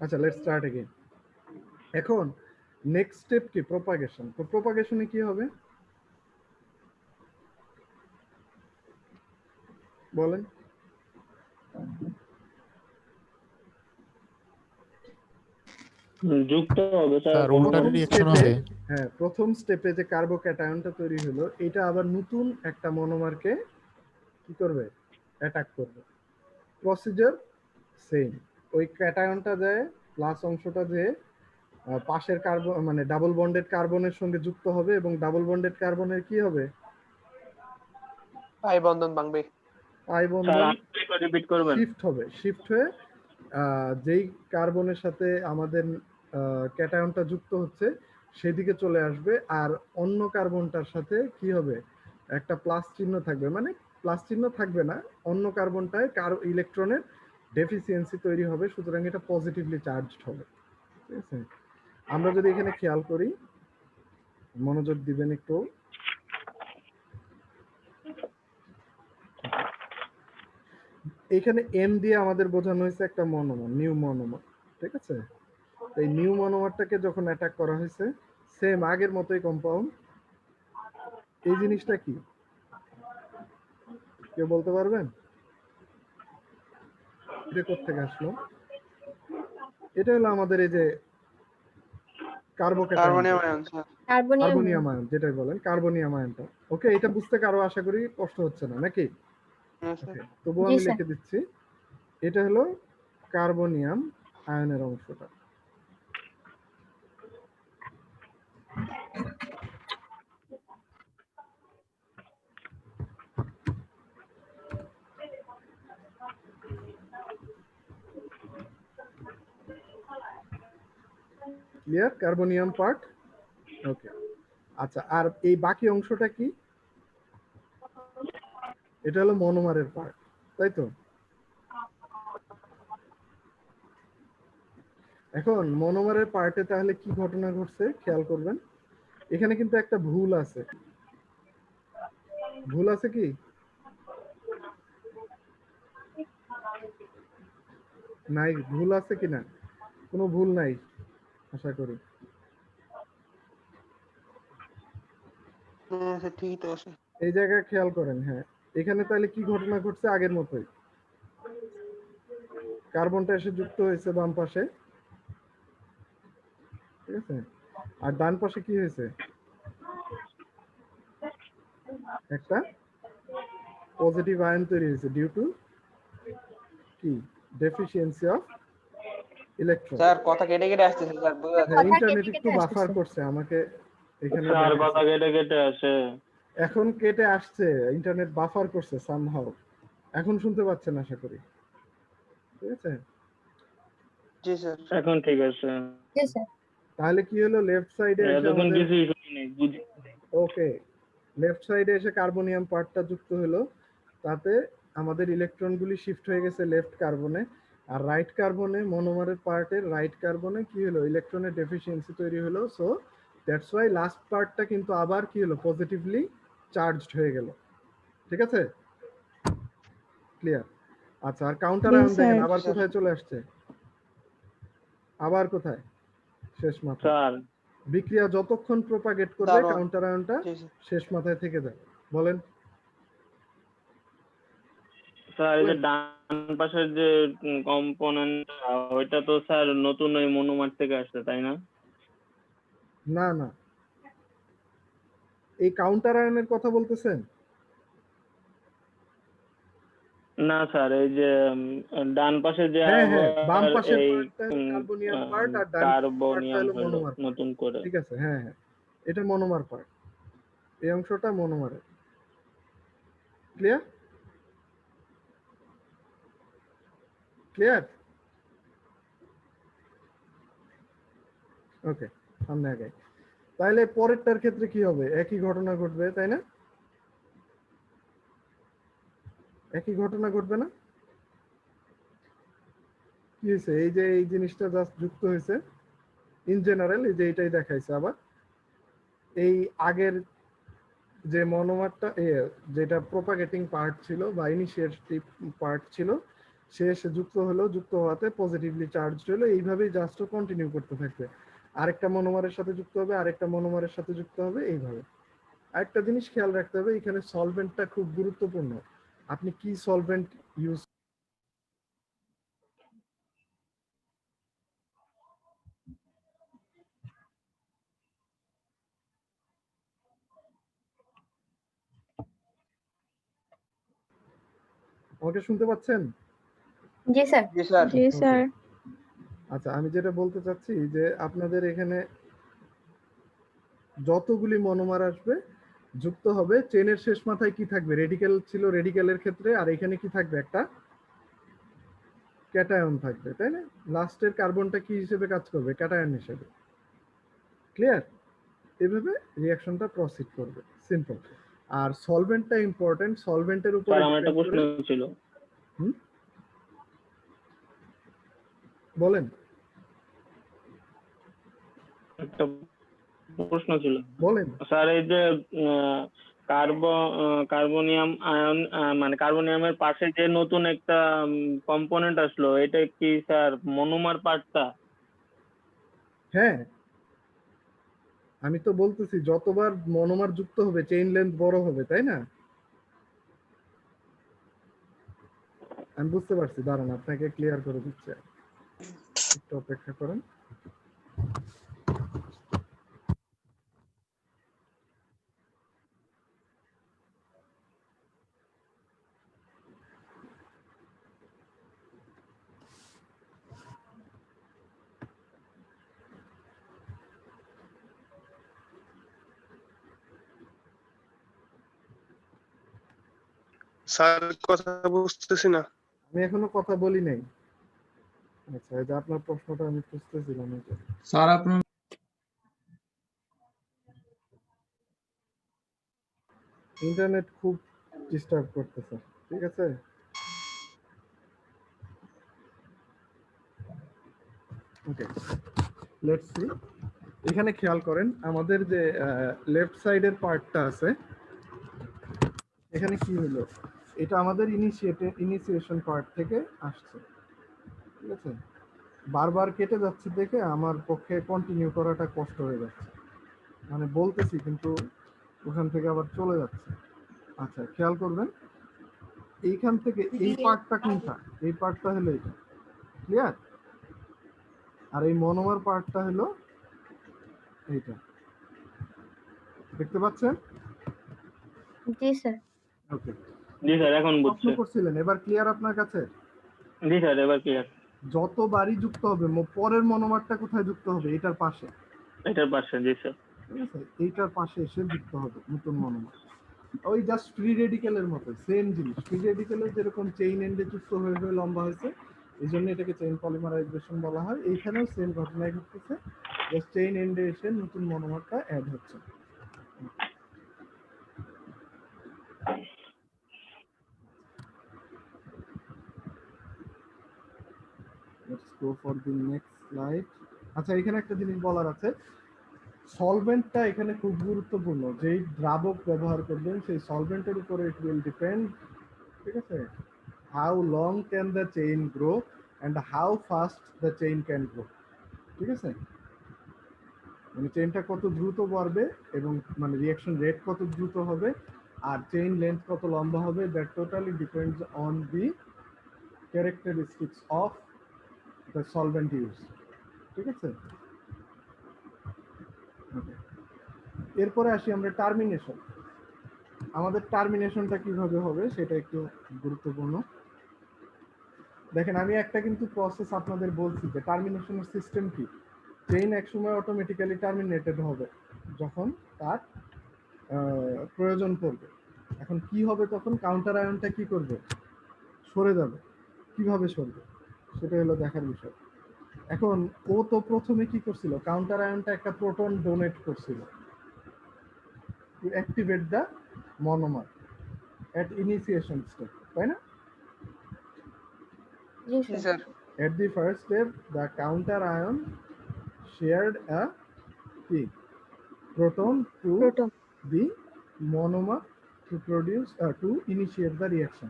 আচ্ছা, লেটস স্টার্ট अगेन। এখন নেক্সট স্টেপ কি? প্রপাগেশন। তো প্রপাগেশনে কি হবে বলেন? যুক্ত হবে স্যার। স্যার উল্টার রিঅ্যাকশন হবে। হ্যাঁ, প্রথম স্টেপে যে কার্বোক্যাটায়নটা তৈরি হলো, এটা আবার নতুন একটা মনোমারকে কি করবে? অ্যাটাক করবে। Procedure same. ওই ক্যাটায়নটা যায়, প্লাস অংশটা যে পাশের কার্বন মানে ডাবল বন্ডেড কার্বনের সঙ্গে যুক্ত হবে, এবং ডাবল বন্ডেড কার্বনের কি হবে? পাই বন্ধন ভাঙবে। পাই স্যার বন্ধন আরেকবার রিপিট করবেন? শিফট হবে। শিফট হয়ে যেই কার্বনের সাথে আমাদের ক্যাটায়নটা যুক্ত হচ্ছে সেদিকে চলে আসবে, আর অন্য কার্বনটার সাথে কি হবে? একটা প্লাস চিহ্ন থাকবে, মানে প্লাস চিহ্ন থাকবে না, অন্য কার্বনটায় ইলেকট্রনের ডেফিসিয়েন্সি তৈরি হবে, সুতরাং এটা পজিটিভলি চার্জড হবে। ঠিক আছে, আমরা যদি এখানে খেয়াল করি, মনোযোগ দিবেন একটু। এখানে এম দিয়ে আমাদের বোঝানো হয়েছে একটা মনোমার, নিউ মনোমার। ঠিক আছে, এই নিউ মনোমারটাকে যখন অ্যাটাক করা হয়েছে, সেম আগের মতোই কম্পাউন্ড। এই জিনিসটা কি কেউ বলতে পারবেন? এটা কোত্থেকে আসলো? এটা হলো আমাদের এই যে carbonium ion sir. Carbonium ion, যেটাই বলেন কার্বনিয়াম আয়নটা। ওকে, এটা বুঝতে কারো আশা করি কষ্ট হচ্ছে না নাকি? তবুও আমি লিখে দিচ্ছি, এটা হলো কার্বনিয়াম আয়নের অংশটা। ক্লিয়ার? Carbonium part. ওকে, আচ্ছা, আর এই বাকি অংশটা কি? এটা হলো মনোমারের পার্ট, তাই তো? এখন মনোমারের পার্টে তাহলে কি ঘটনা ঘটছে খেয়াল করবেন। এখানে কিন্তু একটা ভুল আছে। ভুল আছে কি? নাই, ভুল আছে কিনা? কোনো ভুল নাই আশা করি। ঠিক তো আছে। এই জায়গায় খেয়াল করেন। হ্যাঁ, এখানে তাহলে কি ঘটনা ঘটছে? আগের মতোই কার্বনটা এসে যুক্ত হয়েছে বাম পাশে, ঠিক আছে, আর ডান পাশে কি হয়েছে? একটা পজিটিভ আয়ন তৈরি হয়েছে ডিউ টু কি? Deficiency of electron. স্যার কথা কেটে কেটে আসতেছে স্যার, বুঝা যাচ্ছে। হ্যাঁ, ইন্টারনেট একটু বাফার করছে আমাকে এখানে। স্যার কথা কেটে কেটে আসে। এখন কেটে আসছে, ইন্টারনেট বাফার করছে সামহাউ। এখন শুনতে পাচ্ছেন আশা করি? ঠিক আছে, জি স্যার, এখন ঠিক আছে। জি স্যার। তাহলে কি হলো? লেফট সাইডে এসে এতক্ষণ আমাদের কিছুই শুনিনি, বুঝি। ওকে, লেফট সাইডে এসে কার্বনিয়াম পার্টটা যুক্ত হলো, তাতে আমাদের ইলেকট্রনগুলি শিফট হয়ে গেছে লেফট কার্বনে, আর রাইট কার্বনে মনোমারের পার্টের রাইট কার্বনে কি হলো? ইলেকট্রনের ডেফিসিয়েন্সি তৈরি হলো। সো দ্যাটস ওয়াই লাস্ট পার্টটা কিন্তু আবার কি হলো? পজিটিভলি চার্জড হয়ে গেল। ঠিক আছে, ক্লিয়ার? আচ্ছা, আর কাউন্টার জি, আয়ন দেখেন স্যার। আবার স্যার। কোথায় চলে আসছে? আবার কোথায়? শেষ মাথায়। স্যার বিক্রিয়া যতক্ষণ প্রপাগেট করবে দারুণ। কাউন্টার আয়নটা জি স্যার। শেষ মাথায় থেকে যাবে। বলেন। স্যার এই যে ডান পাশের যে কম্পোনেন্ট ওইটা তো স্যার নতুন ওই মনোমার থেকে আসছে তাই না? না না, এই কাউন্টার আয়নের কথা বলতেছেন? না স্যার এই যে ডান পাশে যে হ্যাঁ হ্যাঁ, বাম আবার পাশের এই পার্টটা হলো কার্বনিয়াম পার্ট আর ডান পাশের পার্টটা কার্বনিয়াম হলো হলো মনোমার পার্ট। নতুন করে। ঠিক আছে, হ্যাঁ হ্যাঁ, এটা মনোমার পার্ট, এই অংশটা মনোমারের। ক্লিয়ার? ক্লিয়ার? ওকে, সামনে আগে। তাহলে পরেরটার ক্ষেত্রে কি হবে? একই ঘটনা ঘটবে, তাই না? একই ঘটনা ঘটবে না? কি হয়েছে? এই যে এই জিনিসটা জাস্ট যুক্ত হয়েছে ইন জেনারেল, এই যে এটাই দেখাইছে আবার। এই আগের যে মনোমারটা যেটা প্রপাগেটিং পার্ট ছিল বা ইনিশিয়েটিভ পার্ট ছিল, সে এসে যুক্ত হলো, যুক্ত হওয়াতে পজিটিভলি চার্জ হলো, এইভাবেই জাস্ট কন্টিনিউ করতে থাকবে। আরেকটা মনোমারের সাথে যুক্ত হবে, আরেকটা মনোমারের সাথে যুক্ত হবে, এইভাবে। আরেকটা জিনিস খেয়াল রাখতে হবে, এখানে সলভেন্টটা খুব গুরুত্বপূর্ণ। আপনি কি সলভেন্ট ইউজ আমাকে শুনতে পাচ্ছেন? জি স্যার। জি স্যার। জি, স্যার। আচ্ছা, আমি যেটা বলতে চাচ্ছি যে আপনাদের এখানে যতগুলি মনোমার আসবে যুক্ত হবে, চেনের শেষ মাথায় কি থাকবে? রেডিক্যাল ছিল রেডিক্যালের ক্ষেত্রে, আর এখানে কি থাকবে? একটা ক্যাটায়ন থাকবে, তাই না? লাস্টের কার্বনটা কি হিসেবে কাজ করবে? ক্যাটায়ন হিসেবে। ক্লিয়ার? এভাবে রিঅ্যাকশনটা প্রসিড করবে, সিম্পল। আর সলভেন্টটা ইম্পর্টেন্ট, সলভেন্টের উপরে স্যার আমার একটা depend প্রশ্ন করে- ছিল। বলেন। একটা প্রশ্ন ছিল বলেন। স্যার, এই যে কার্বনিয়াম আয়ন মানে কার্বনিয়ামের পাশে যে নতুন একটা কম্পোনেন্ট আসলো, এটা কি স্যার মনোমার পার্টটা? হ্যাঁ, আমি তো বলতেছি যতবার মনোমার যুক্ত হবে চেইন লেন্থ বড় হবে, তাই না? আমি বুঝতে পারছি, দাঁড়ান আপনাকে ক্লিয়ার করে দিচ্ছি, একটু অপেক্ষা করেন। স্যার কথা বুঝতেছি না। আমি এখনো কথা বলি নাই। আচ্ছা, এই যে আপনার প্রশ্নটা আমি বুঝতেছিলাম। স্যার আপনার ইন্টারনেট খুব ডিস্টার্ব করতেছে, ঠিক আছে? ওকে, লেটস সি। এখানে খেয়াল করেন আমাদের যে লেফট সাইডের পার্টটা আছে, এখানে কি হলো? এটা আমাদের ইনিশিয়েশন পার্ট থেকে আসছে, ঠিক আছে? বারবার কেটে যাচ্ছে দেখে আমার পক্ষে কন্টিনিউ করাটা কষ্ট হয়ে যাচ্ছে, মানে বলতেছি কিন্তু ওখান থেকে আবার চলে যাচ্ছে। আচ্ছা, খেয়াল করবেন এইখান থেকে এই পার্টটা কোনটা? এই পার্টটা হলো এটা, ক্লিয়ার? আর এই মনোমার পার্টটা হলো এইটা, দেখতে পাচ্ছেন? জি স্যার। ওকে, জি স্যার, এখন প্রশ্ন বুঝছে। করছিলেন, এবার ক্লিয়ার আপনার কাছে? জি স্যার, এবার ক্লিয়ার। যতবারই যুক্ত হবে পরের মনোমারটা কোথায় যুক্ত হবে? এটার পাশে, এটার পাশে। জি স্যার। ঠিক আছে? এইটার পাশে এসে যুক্ত হবে নতুন মনোমার। ওই জাস্ট ফ্রি রেডিক্যালের মতো সেম জিনিস। ফ্রি রেডিক্যালের যেরকম চেইন এন্ডে যুক্ত হয়ে হয়ে লম্বা হয়েছে, এই জন্য এটাকে চেইন পলিমারাইজেশন বলা হয়। এইখানেও সেম ঘটনাই ঘটতেছে, জাস্ট চেইন এন্ডে এসে নতুন মনোমারটা অ্যাড হচ্ছে। Let's go for the next slide. আচ্ছা, এখানে একটা জিনিস বলার আছে, সলভেন্টটা এখানে খুব গুরুত্বপূর্ণ। যেই দ্রাবক ব্যবহার করবেন সেই সলভেন্টের উপরে ইট উইল ডিপেন্ড, ঠিক আছে? how long can the chain grow and how fast the chain can grow. ঠিক আছে, মানে চেইনটা কত দ্রুত বাড়বে এবং মানে রিঅ্যাকশন রেট কত দ্রুত হবে আর চেইন লেন্থ কত লম্বা হবে, that totally depends on the characteristics of the solvent use. ঠিক আছে, এরপরে আসি আমরা টার্মিনেশন। আমাদের টার্মিনেশনটা কিভাবে হবে সেটা একটু গুরুত্বপূর্ণ। দেখেন আমি একটা কিন্তু প্রসেস আপনাদের বলছি যে টার্মিনেশনের সিস্টেম কি। চেইন একসময় অটোমেটিক্যালি টার্মিনেটেড হবে যখন তার প্রয়োজন পড়বে। এখন কি হবে তখন, কাউন্টার আয়নটা কি করবে, সরে যাবে। কিভাবে সরবে সেটা হলো দেখার বিষয়। এখন ও তো প্রথমে কি করছিল, কাউন্টার আয়নটা একটা প্রোটন ডোনেট করছিল two activate the monomer at initiation step, তাই না? Yes, G sir. Sir. At the first step, the counter ion shared a proton to Proton. the monomer to produce to initiate the reaction.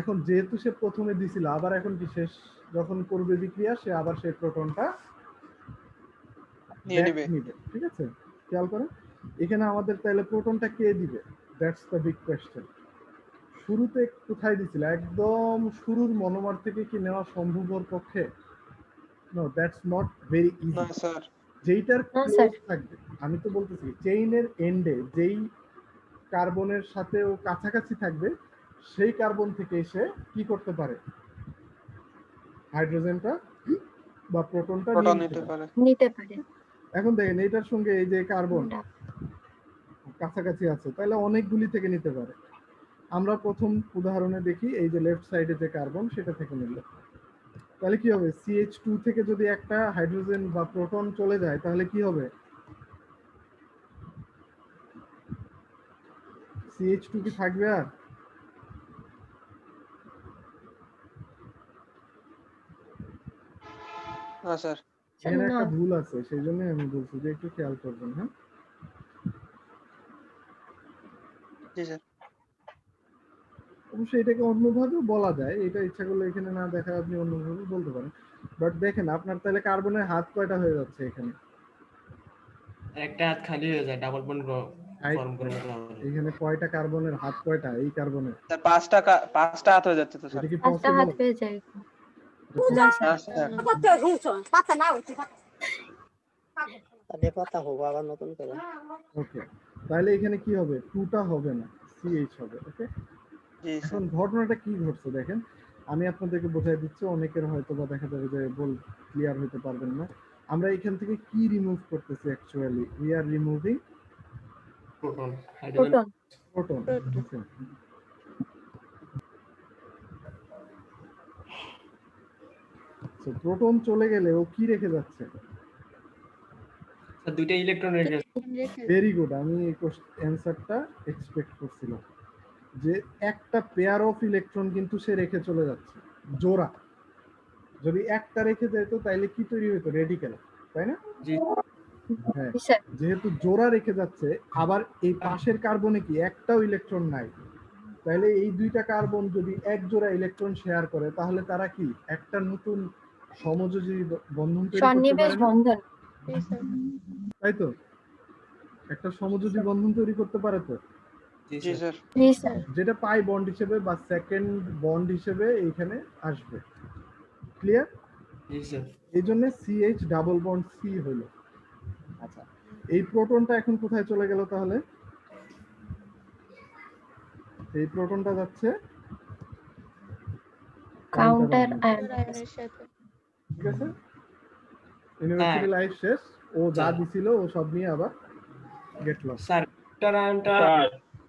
এখন যেহেতু সে প্রথমে দিছিল, আবার এখন কি শেষ যখন করবে বিক্রিয়া সে আবার সেই প্রোটনটা নিয়ে নেবে। ঠিক আছে, খেয়াল করেন এখানে আমাদের তাহলে প্রোটনটা কে দিবে, দ্যাটস দ্য বিগ কোয়েশ্চেন। শুরুতে কোথায় দিছিল, একদম শুরুর মনোমার থেকে কি নেওয়া সম্ভব ওর পক্ষে? No, that's not very easy. না স্যার। যেইটার না, ক্লোজ স্যার। থাকবে, আমি তো বলতেছি চেইনের এন্ডে যেই কার্বনের সাথে ও কাছাকাছি থাকবে সেই কার্বন থেকে এসে কি করতে পারে, হাইড্রোজেনটা বা প্রোটনটা প্রোটন নিয়ে নিতে পারে। নিতে পারে। এখন দেখেন এটার সঙ্গে এই যে কার্বন কাছাকাছি আছে, তাহলে অনেকগুলি থেকে নিতে পারে। আমরা প্রথম উদাহরণে দেখি এই যে লেফট সাইডে যে কার্বন সেটা থেকে নিল, তাহলে কি হবে, CH2 থেকে যদি একটা হাইড্রোজেন বা প্রোটন চলে যায় তাহলে কি হবে, CH2 কি থাকবে আর? না স্যার। এখানে একটা ভুল আছে, সেই জন্য আমি বলছি যে একটু খেয়াল করবেন। হ্যাঁ, জি স্যার। অবশ্যই এটাকে অন্যভাবে বলা যায়, এটা ইচ্ছা করলে এখানে না দেখা আপনি অন্যভাবে বলতে পারেন। বাট দেখেন আপনার তাহলে কার্বনের হাত কয়টা হয়ে যাচ্ছে এখানে, একটা হাত খালি হয়ে যায়, ডাবল বন্ড ফর্ম করে নিতে হবে। এখানে কয়টা কার্বনের হাত, কয়টা এই কার্বনের? স্যার পাঁচটা হাত হয়ে যাচ্ছে তো স্যার। এটা কি পাঁচটা পসিবল? হাত হয়ে যায়। না স্যার। ওকে, তাহলে এখানে কি হবে, 2টা হবে না, CH হবে। ওকে, জি স্যার। এখন ঘটনাটা কি ঘটছে দেখেন, আমি আপনাদেরকে বোঝাই দিচ্ছি, অনেকের হয়তো বা দেখা যাবে যে ক্লিয়ার হতে পারবেন না। আমরা এখান থেকে কি রিমুভ করতেছি, actually we are removing proton, hydrogen. Proton. Proton. So proton চলে গেলে ও কি রেখে যাচ্ছে, স্যার দুইটা ইলেকট্রন রেখে। ভেরি গুড, আমি এই অ্যানসারটা এক্সপেক্ট করছিলাম যে একটা পেয়ার অফ ইলেকট্রন কিন্তু সে রেখে চলে যাচ্ছে, জোড়া। যদি একটা রেখে যেত তাহলে কি তৈরি হতো, রেডিক্যাল, তাই না? জি হ্যাঁ, স্যার। যেহেতু জোড়া রেখে যাচ্ছে, আবার এই পাশের কার্বনে কি একটাও ইলেকট্রন নাই, তাহলে এই দুইটা কার্বন যদি এক জোড়া ইলেকট্রন শেয়ার করে তাহলে তারা কি একটা নতুন সমযোজী বন্ধন তৈরি করতে সন্নিবেশ পারে না? বন্ধন। তাই তো, একটা সমযোজী বন্ধন তৈরি করতে পারে তো, জি স্যার। জি স্যার। যেটা পাই বন্ড হিসেবে বা সেকেন্ড বন্ড হিসেবে এইখানে আসবে। ক্লিয়ার? জি স্যার। এই জন্য CH ডাবল বন্ড C হলো। আচ্ছা, এই প্রোটনটা এখন কোথায় চলে গেল তাহলে? এই প্রোটনটা যাচ্ছে কাউন্টার আয়ন। ঠিক আছে, ইউনিভার্সিটি লাইফ শেষ, ও যা দিছিল ও সব নিয়ে আবার গেট লস। স্যার কাউন্টার আয়নটা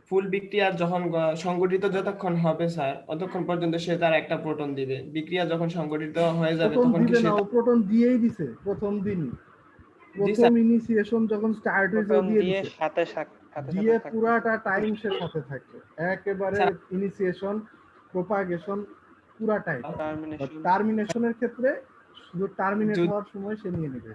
ফুল বিক্রিয়া যখন সংগঠিত যতক্ষণ হবে স্যার, ততক্ষণ পর্যন্ত সে তার একটা প্রোটন দিবে। বিক্রিয়া যখন সংগঠিত হয়ে যাবে প্রোটন তখন কি দিবে সে না, ও প্রোটন দিয়েই দিছে প্রথম দিনই, প্রথম ইনিশিয়েশন যখন স্টার্ট হয়েছে ও প্রোটন দিয়ে দিয়ে দিছে, সাথে দিয়ে পুরাটা টাইম সে সাথে থাকবে, একেবারে ইনিশিয়েশন, প্রোপাগেশন পুরা টাইম। টার্মিনেশনের ক্ষেত্রে শুধু টার্মিনেট হওয়ার সময় সে নিয়ে নেবে।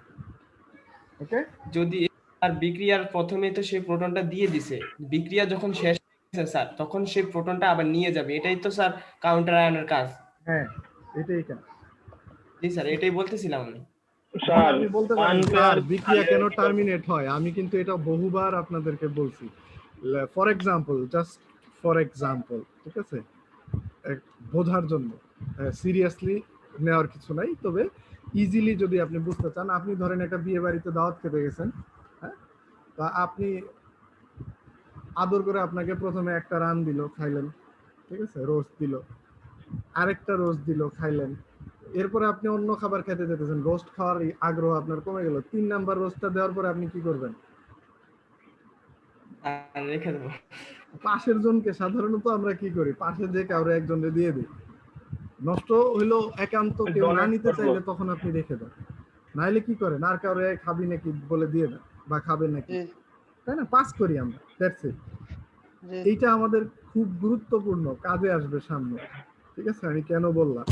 ওকে, যদি আর বিক্রিয়ার প্রথমে তো সে প্রোটনটা দিয়ে দিছে, বিক্রিয়া যখন শেষ স্যার তখন সেই প্রোটনটা আবার নিয়ে যাবে, এটাই তো স্যার কাউন্টার আয়নের কাজ। হ্যাঁ, এটাই কাজ। জি স্যার, এটাই বলতেছিলাম আমি। এখন আপনি বলতে পারেন স্যার বিক্রিয়া কেন টার্মিনেট হয়, আমি কিন্তু এটা বহুবার আপনাদেরকে বলছি। For example, just for example, ঠিক আছে, বোঝার জন্য, সিরিয়াসলি নেওয়ার কিছু নাই, তবে ইজিলি যদি আপনি বুঝতে চান, আপনি ধরেন একটা বিয়ে বাড়িতে দাওয়াত খেতে গেছেন, হ্যাঁ, তা আপনি আদর করে আপনাকে প্রথমে একটা রান দিল, খাইলেন, ঠিক আছে, রোস্ট দিল, আরেকটা রোস্ট দিল, খাইলেন, এরপরে আপনি অন্য খাবার খেতে যেতেছেন, রোস্ট খাওয়ার আগ্রহ আপনার কমে গেল, 3 নাম্বার রোস্টটা দেওয়ার পরে আপনি কি করবেন? রেখে দেবো। পাশের জনকে সাধারণত আমরা কি করি, পাশে যে কাউরে একজনকে দিয়ে দিই, নষ্ট হইলো একান্ত কেউ না নিতে চাইলে তখন আপনি রেখে দেন, নাইলে কি করেন, আর কাউরে খাবি নাকি বলে দিয়ে দেন, বা খাবে নাকি, তাই না, পাস করি আমরা, দ্যাটস ইট। এইটা আমাদের খুব গুরুত্বপূর্ণ, কাজে আসবে সামনে, ঠিক আছে, আমি কেন বললাম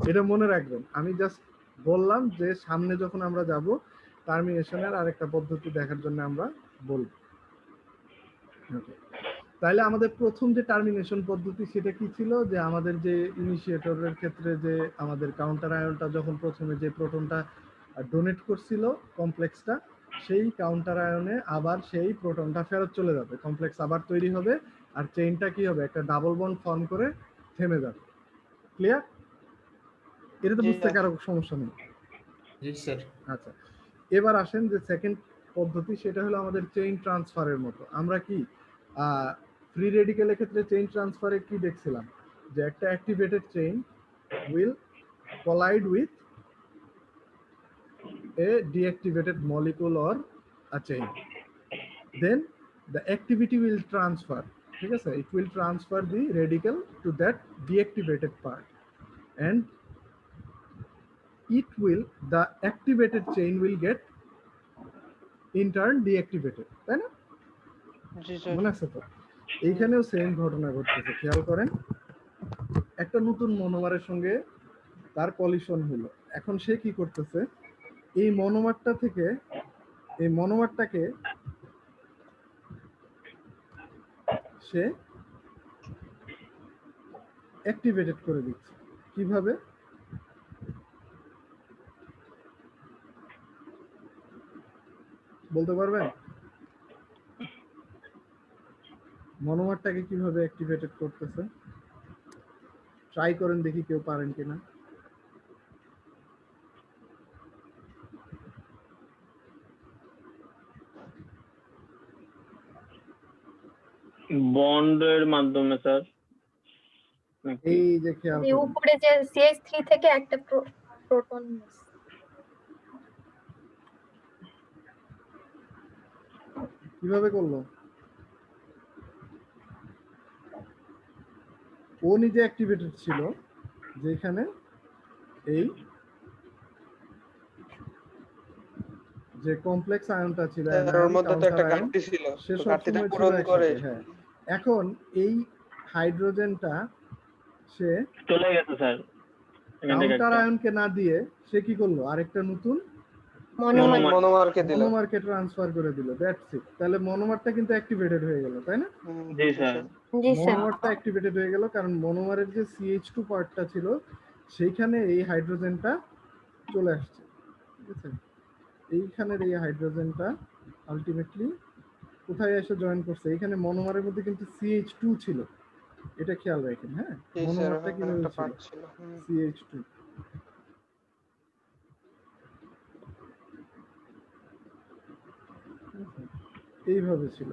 এটা মনে রাখবেন, আমি জাস্ট বললাম যে সামনে যখন আমরা যাব টার্মিনেশনের আরেকটা পদ্ধতি দেখার জন্য আমরা বলবো। তাহলে আমাদের প্রথম যে টার্মিনেশন পদ্ধতি সেটা কি ছিল, যে আমাদের যে ইনিশিয়েটরের ক্ষেত্রে যে আমাদের কাউন্টার আয়নটা যখন প্রথমে যে প্রোটনটা ডোনেট করছিল কমপ্লেক্সটা, সেই কাউন্টার আয়নে আবার সেই প্রোটনটা ফেরত চলে যাবে, কমপ্লেক্স আবার তৈরি হবে, আর চেইনটা কি হবে, একটা ডাবল বন্ড ফর্ম করে থেমে যাবে। ক্লিয়ার? এটা তো বুঝতে কারো সমস্যা নেই। জি স্যার। আচ্ছা, এবার আসেন যে সেকেন্ড পদ্ধতি, সেটা হলো আমাদের চেইন ট্রান্সফারের মতো। আমরা কি ফ্রি রেডিক্যালের ক্ষেত্রে চেইন ট্রান্সফারে কি দেখছিলাম, যে একটা activated chain will collide with a deactivated molecule or a chain, then the activity will transfer, ঠিক আছে, it will transfer the radical to that deactivated part, and the activated chain will get in turn deactivated, তাই না? মনে আছে তো? এইখানেও same ঘটনা ঘটতেছে, খেয়াল করেন, একটা নতুন মনোমারের সঙ্গে তার কলিশন হলো, এখন সে কি করতেছে, এই মনোমারটা থেকে এই মনোমারটাকে সে অ্যাক্টিভেটেড করে দিচ্ছে। কিভাবে? বলতে পারবেন মনোমারটাকে কিভাবে অ্যাক্টিভেটেড করতেছে? ট্রাই করেন দেখি কেউ পারেন কিনা। বন্ডের মাধ্যমে স্যার। এই যে খেয়াল এই করুন, উপরে যে CH3 থেকে একটা প্রোটন কিভাবে করলো? ও নিজে অ্যাক্টিভেটেড ছিল, যেখানে এই যে কমপ্লেক্স আয়নটা ছিল, এর মধ্যে তো একটা ঘাটতি ছিল, সে তো সব ঘাটতিটা সময় ছিল পূরণ করে। একসাথে, হ্যাঁ। এখন এই হাইড্রোজেনটা সে চলে গেছে স্যার, কাউন্টার আয়নকে না দিয়ে সে কি করলো, আরেকটা নতুন মনোমারকে দিল, মনোমারকে ট্রান্সফার করে দিল, দ্যাটস ইট। তাহলে মনোমারটা কিন্তু অ্যাক্টিভেটেড হয়ে গেল, তাই না? জি স্যার। মনোমারটা অ্যাক্টিভেটেড হয়ে গেল, কারণ মনোমারের যে CH2 পার্টটা ছিল সেইখানে এই হাইড্রোজেনটা চলে আসছে, ঠিক আছে। এইখানের এই হাইড্রোজেনটা আলটিমেটলি কোথায় এসে জয়েন করছে, এইখানে মনোমারের মধ্যে কিন্তু CH2 ছিল, এটা খেয়াল রাখেন, হ্যাঁ। মনোমারটা কিভাবে ছিল, CH2। এইভাবে ছিল।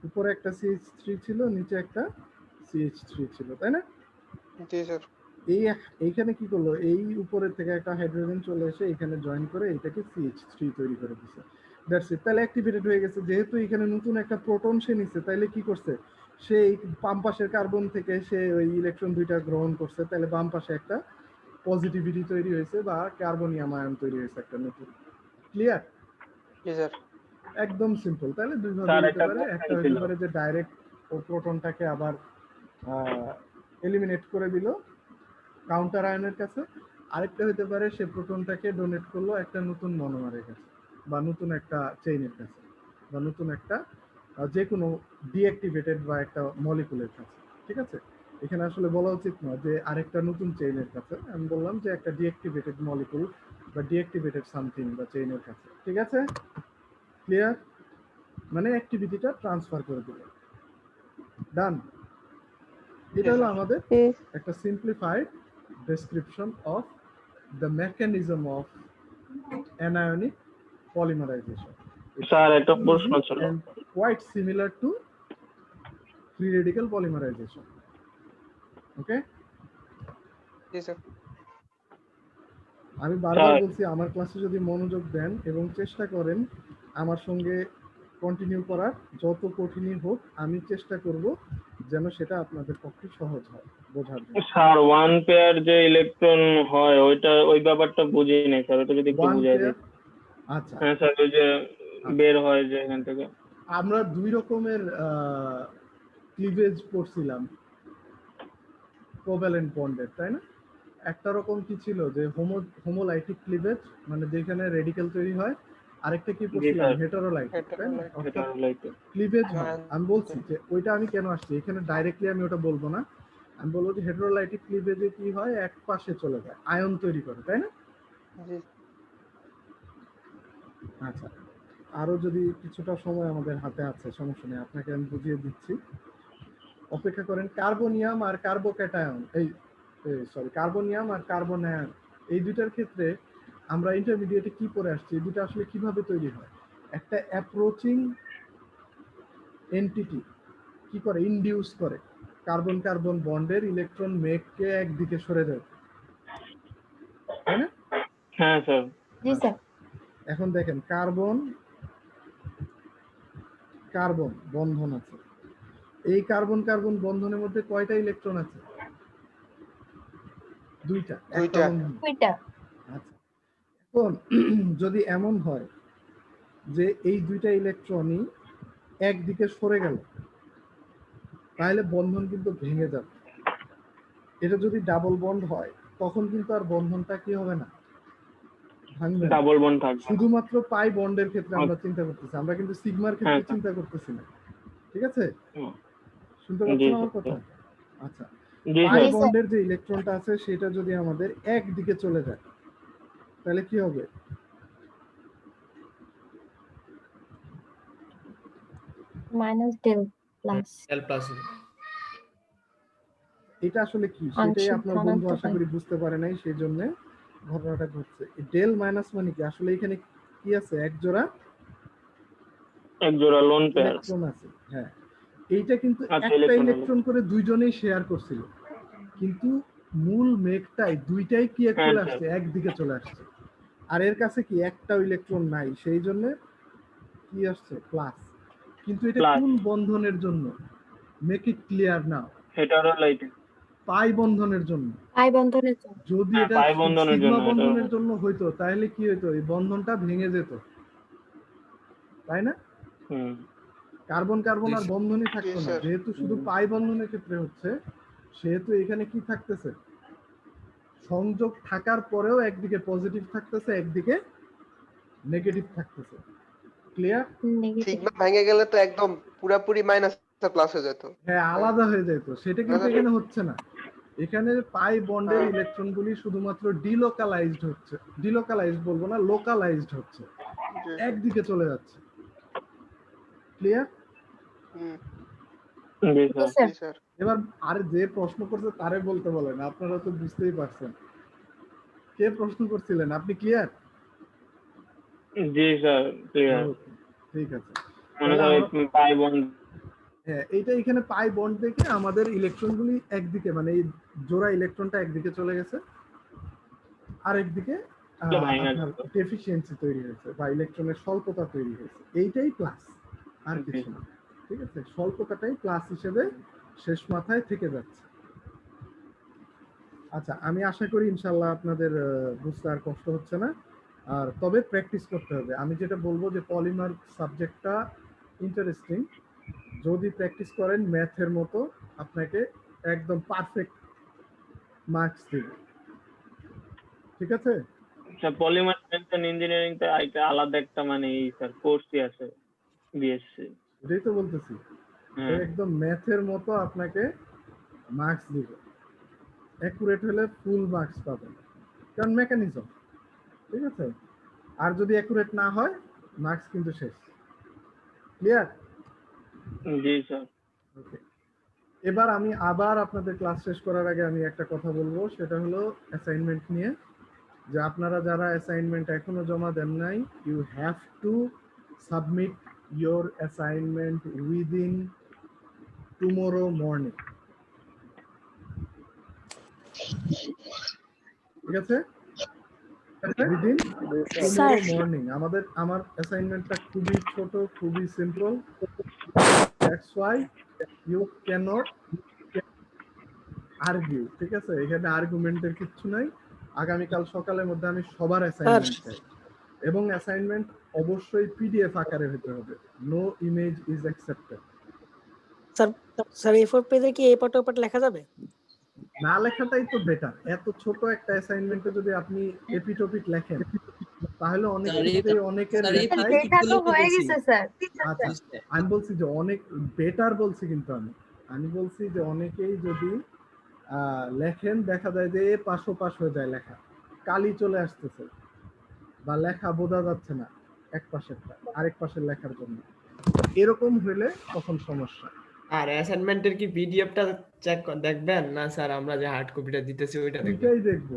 উপরে একটা CH3 ছিল, নিচে একটা CH3 ছিল, তাই না? জি স্যার। এইখানে কি করলো, এই উপরের থেকে একটা হাইড্রোজেন চলে এসে এখানে জয়েন করে এটাকে CH3 তৈরি করে দিছে, দ্যাটস ইট। তাহলে অ্যাক্টিভেটেড হয়ে গেছে, যেহেতু এখানে নতুন একটা প্রোটন সে নিছে, তাহলে কি করছে, সে বাম পাশের কার্বন থেকে সে ওই ইলেকট্রন দুইটা গ্রহণ করছে, তাহলে বাম পাশে একটা পজিটিভিটি তৈরি হয়েছে, বা কার্বনিয়াম আয়ন তৈরি হয়েছে একটা নতুন। ক্লিয়ার? জি স্যার। একদম সিম্পল। তাহলে দুই ভাবে হতে পারে, একটা হতে পারে যে ডাইরেক্ট ও প্রোটনটাকে আবার এলিমিনেট করে দিল কাউন্টার আয়নের কাছে, আরেকটা হতে পারে সে প্রোটনটাকে ডোনেট করলো একটা নতুন মনোমারের কাছে, বা নতুন একটা চেইনের কাছে, বা নতুন একটা যে কোনো ডিঅ্যাক্টিভেটেড বা একটা মলিকুলের কাছে। ঠিক আছে, এখানে আসলে বলা উচিত না যে আরেকটা নতুন চেইনের কাছে, আমি বললাম যে একটা ডিঅ্যাক্টিভেটেড মলিকুল বা ডিঅ্যাক্টিভেটেড সামথিং বা চেইনের কাছে। ঠিক আছে, ক্লিয়ার? মানে অ্যাক্টিভিটিটা ট্রান্সফার করে দিল। ডান। এটা হলো আমাদের একটা simplified description of the mechanism of anionic polymerization. Sir একটা প্রশ্ন ছিল। And quite similar to free radical polymerization. Okay? G sir. আমি বারবার বলছি আমার ক্লাসে যদি মনোযোগ দেন এবং চেষ্টা করেন আমার সঙ্গে কন্টিনিউ করার, যত কঠিনই হোক আমি চেষ্টা করব যেন সেটা আপনাদের পক্ষে সহজ হয় বোঝার জন্য। স্যার ওয়ান পেয়ার যে ইলেকট্রন হয় ওইটা, ওই ব্যাপারটা বুঝি নাই স্যার, ওটা যদি একটু বুঝাই দেন। আচ্ছা, হ্যাঁ স্যার, ওই যে বের হয় যে এখান থেকে। আমরা দুই রকমের ক্লিভেজ পড়ছিলাম কোভ্যালেন্ট বন্ডের, তাই না? একটা রকম কি ছিল যে হোমোলাইটিক ক্লিভেজ, মানে যেখানে রেডিক্যাল তৈরি হয়, আরেকটা কি পড়ছিলাম হেটারোলাইটিক, তাই না? অর্থাৎ ক্লিভেজ হয়। আমি বলছি যে ওইটা আমি কেন আসছি এখানে ডাইরেক্টলি আমি ওটা বলবো না, আমি বলবো যে হেটারোলাইটিক ক্লিভেজে কি হয়, এক পাশে চলে যায়, আয়ন তৈরি করে, তাই না? আচ্ছা, আরো যদি কিছুটা সময় আমাদের হাতে আছে, সমস্যা নেই, আপনাকে আমি বুঝিয়ে দিচ্ছি, অপেক্ষা করেন। কার্বনিয়াম আর কার্বোক্যাটায়ন, কার্বনিয়াম আর কার্বনায়ন, এই দুইটার ক্ষেত্রে আমরা ইন্টারমিডিয়েটে কি পড়ে আসছি, এই দুটো আসলে কিভাবে তৈরি হয়। একটা অ্যাপ্রোচিং এন্টিটি কি করে, ইনডিউস করে কার্বন কার্বন বন্ডের ইলেকট্রন মেঘকে একদিকে সরে দেয়, তাই না? হ্যাঁ স্যার। জি স্যার। এখন দেখেন কার্বন কার্বন বন্ধন আছে, এই কার্বন কার্বন বন্ধনের মধ্যে কয়টা ইলেকট্রন আছে? দুইটা। দুইটা। আচ্ছা, এখন যদি এমন হয় যে এই দুইটা ইলেকট্রনই একদিকে সরে গেল, তাহলে বন্ধন কিন্তু ভেঙে যাবে। এটা যদি ডাবল বন্ড হয় তখন কিন্তু আর বন্ধনটা কি হবে না, ভাঙবে না। ডাবল বন্ড থাকবে। শুধুমাত্র পাই বন্ডের ক্ষেত্রে আমরা চিন্তা করতেছি, আমরা কিন্তু সিগমার ক্ষেত্রে চিন্তা করতেছি না। ঠিক আছে, শুনতে পাচ্ছেন আমার কথা? আচ্ছা, পাই বন্ডের যে ইলেকট্রনটা আছে সেটা যদি আমাদের একদিকে চলে যায় তাহলে কি হবে? Minus del plus. এটা আসলে কি সেটাই আপনার বন্ধু আশা করি বুঝতে পারে নাই, সেই জন্য ঘটনাটা ঘটছে। ডেল মাইনাস মানে কি, আসলে এখানে কি আছে, এক জোড়া লোন পেয়ার ইলেকট্রন আছে। হ্যাঁ, এইটা কিন্তু একটা ইলেকট্রন করে দুইজনেই শেয়ার করছিল, কিন্তু মূল মেঘটাই দুইটাই কি চলে আসছে, একদিকে চলে আসছে, আর এর কাছে কি একটাও ইলেকট্রন নাই, সেই জন্য কি আসছে, প্লাস। কিন্তু এটা কোন বন্ধনের জন্য, মেক ইট ক্লিয়ার নাও। হেটারোলাইটিক পাই বন্ধনের জন্য। পাই বন্ধনের জন্য। যদি এটা সিগমা বন্ধনের জন্য হইতো তাহলে কি হইতো, এই বন্ধনটা ভেঙে যেত, তাই না? কার্বন কার্বন আর বন্ধনই থাকতো না। যেহেতু শুধু পাই বন্ধনের ক্ষেত্রে হচ্ছে, সেহেতু এখানে কি থাকতেছে, সংযোগ থাকার পরেও একদিকে পজিটিভ থাকতেছে, একদিকে নেগেটিভ থাকতেছে। ক্লিয়ার? সিগমা ভেঙে গেলে তো একদম পুরোপুরি মাইনাস প্লাস হয়ে যেত। হ্যাঁ, আলাদা হয়ে যেত, সেটা কিন্তু এখানে হচ্ছে না। এখানে পাই বন্ডের ইলেকট্রনগুলি শুধুমাত্র ডিলোকালাইজড হচ্ছে, ডিলোকালাইজড বলবো না, লোকালাইজড হচ্ছে, একদিকে চলে যাচ্ছে। ক্লিয়ার? এবার আরে যে প্রশ্ন করছে তারে বলতে বলেন, আপনারা তো বুঝতেই পারছেন কে প্রশ্ন করছিলেন। আপনি ক্লিয়ার? জি স্যার, ক্লিয়ার। ঠিক আছে, পাই বন্ড, হ্যাঁ, এইটা এখানে পাই বন্ড থেকে আমাদের ইলেকট্রনগুলি একদিকে, মানে এই জোড়া ইলেকট্রনটা একদিকে চলে গেছে, আর একদিকে আপনার ডেফিসিয়েন্সি তৈরি হয়েছে বা ইলেকট্রনের স্বল্পতা তৈরি হয়েছে, এইটাই প্লাস, আর কিছু না। ঠিক আছে, স্বল্পতাটাই প্লাস হিসেবে শেষ মাথায় থেকে যাচ্ছে। আচ্ছা, আমি আশা করি ইনশাআল্লাহ আপনাদের বুঝতে আর কষ্ট হচ্ছে না, আর তবে প্র্যাকটিস করতে হবে। আমি যেটা বলবো যে পলিমার সাবজেক্টটা ইন্টারেস্টিং, যদি প্র্যাকটিস করেন ম্যাথের মতো আপনাকে একদম পারফেক্ট মার্কস দিবে। ঠিক আছে? Sir polymer science and engineering তে এটা আলাদা একটা মানে এই স্যার কোর্সই আছে বিএসসি। এটাই তো বলতেছি, একদম ম্যাথের মতো আপনাকে মার্কস দিবে, অ্যাকুরেট হলে ফুল মার্কস পাবেন, কারণ মেকানিজম। ঠিক আছে? আর যদি অ্যাকুরেট না হয় মার্কস কিন্তু শেষ। ক্লিয়ার? জি স্যার। ওকে, এবার আমি আবার আপনাদের ক্লাস শেষ করার আগে আমি একটা কথা বলবো, সেটা হলো অ্যাসাইনমেন্ট নিয়ে। যে আপনারা যারা অ্যাসাইনমেন্ট এখনো জমা দেন নাই, you have to submit your assignment within tomorrow morning. ঠিক আছে? Within tomorrow morning. আমার অ্যাসাইনমেন্টটা খুবই ছোট, খুবই simple. That's why you can't argue. ঠিক আছে? এখানে আর্গুমেন্টের কিছু নাই। আগামীকাল সকালের মধ্যে আমি সবার অ্যাসাইনমেন্ট চাই, এবং অ্যাসাইনমেন্ট অবশ্যই পিডিএফ আকারে হতে হবে। No image is accepted. Sir A4 পেজে কি এই পাটা ওপাট লেখা যাবে? না লেখাটাই তো বেটার। এত ছোট একটা অ্যাসাইনমেন্টে যদি আপনি এপিটোপিক লেখেন তাহলে অনেকের এটা তো হয়ে গেছে স্যার। আচ্ছা, আমি বলছি যে অনেক বেটার বলছি, কিন্তু আমি বলছি যে অনেকেই যদি লেখেন দেখা যায় যে পাশ হয়ে যায়, লেখা কালি চলে আসতেছে বা লেখা বোঝা যাচ্ছে না এক পাশেরটা আরেক পাশের লেখার জন্য। এরকম হলে তখন সমস্যা। আর অ্যাসাইনমেন্টের কি পিডিএফটা চেক দেখবেন না স্যার? আমরা যে হার্ড কপিটা দিতেছি ওইটা দেখবেন। দেখবো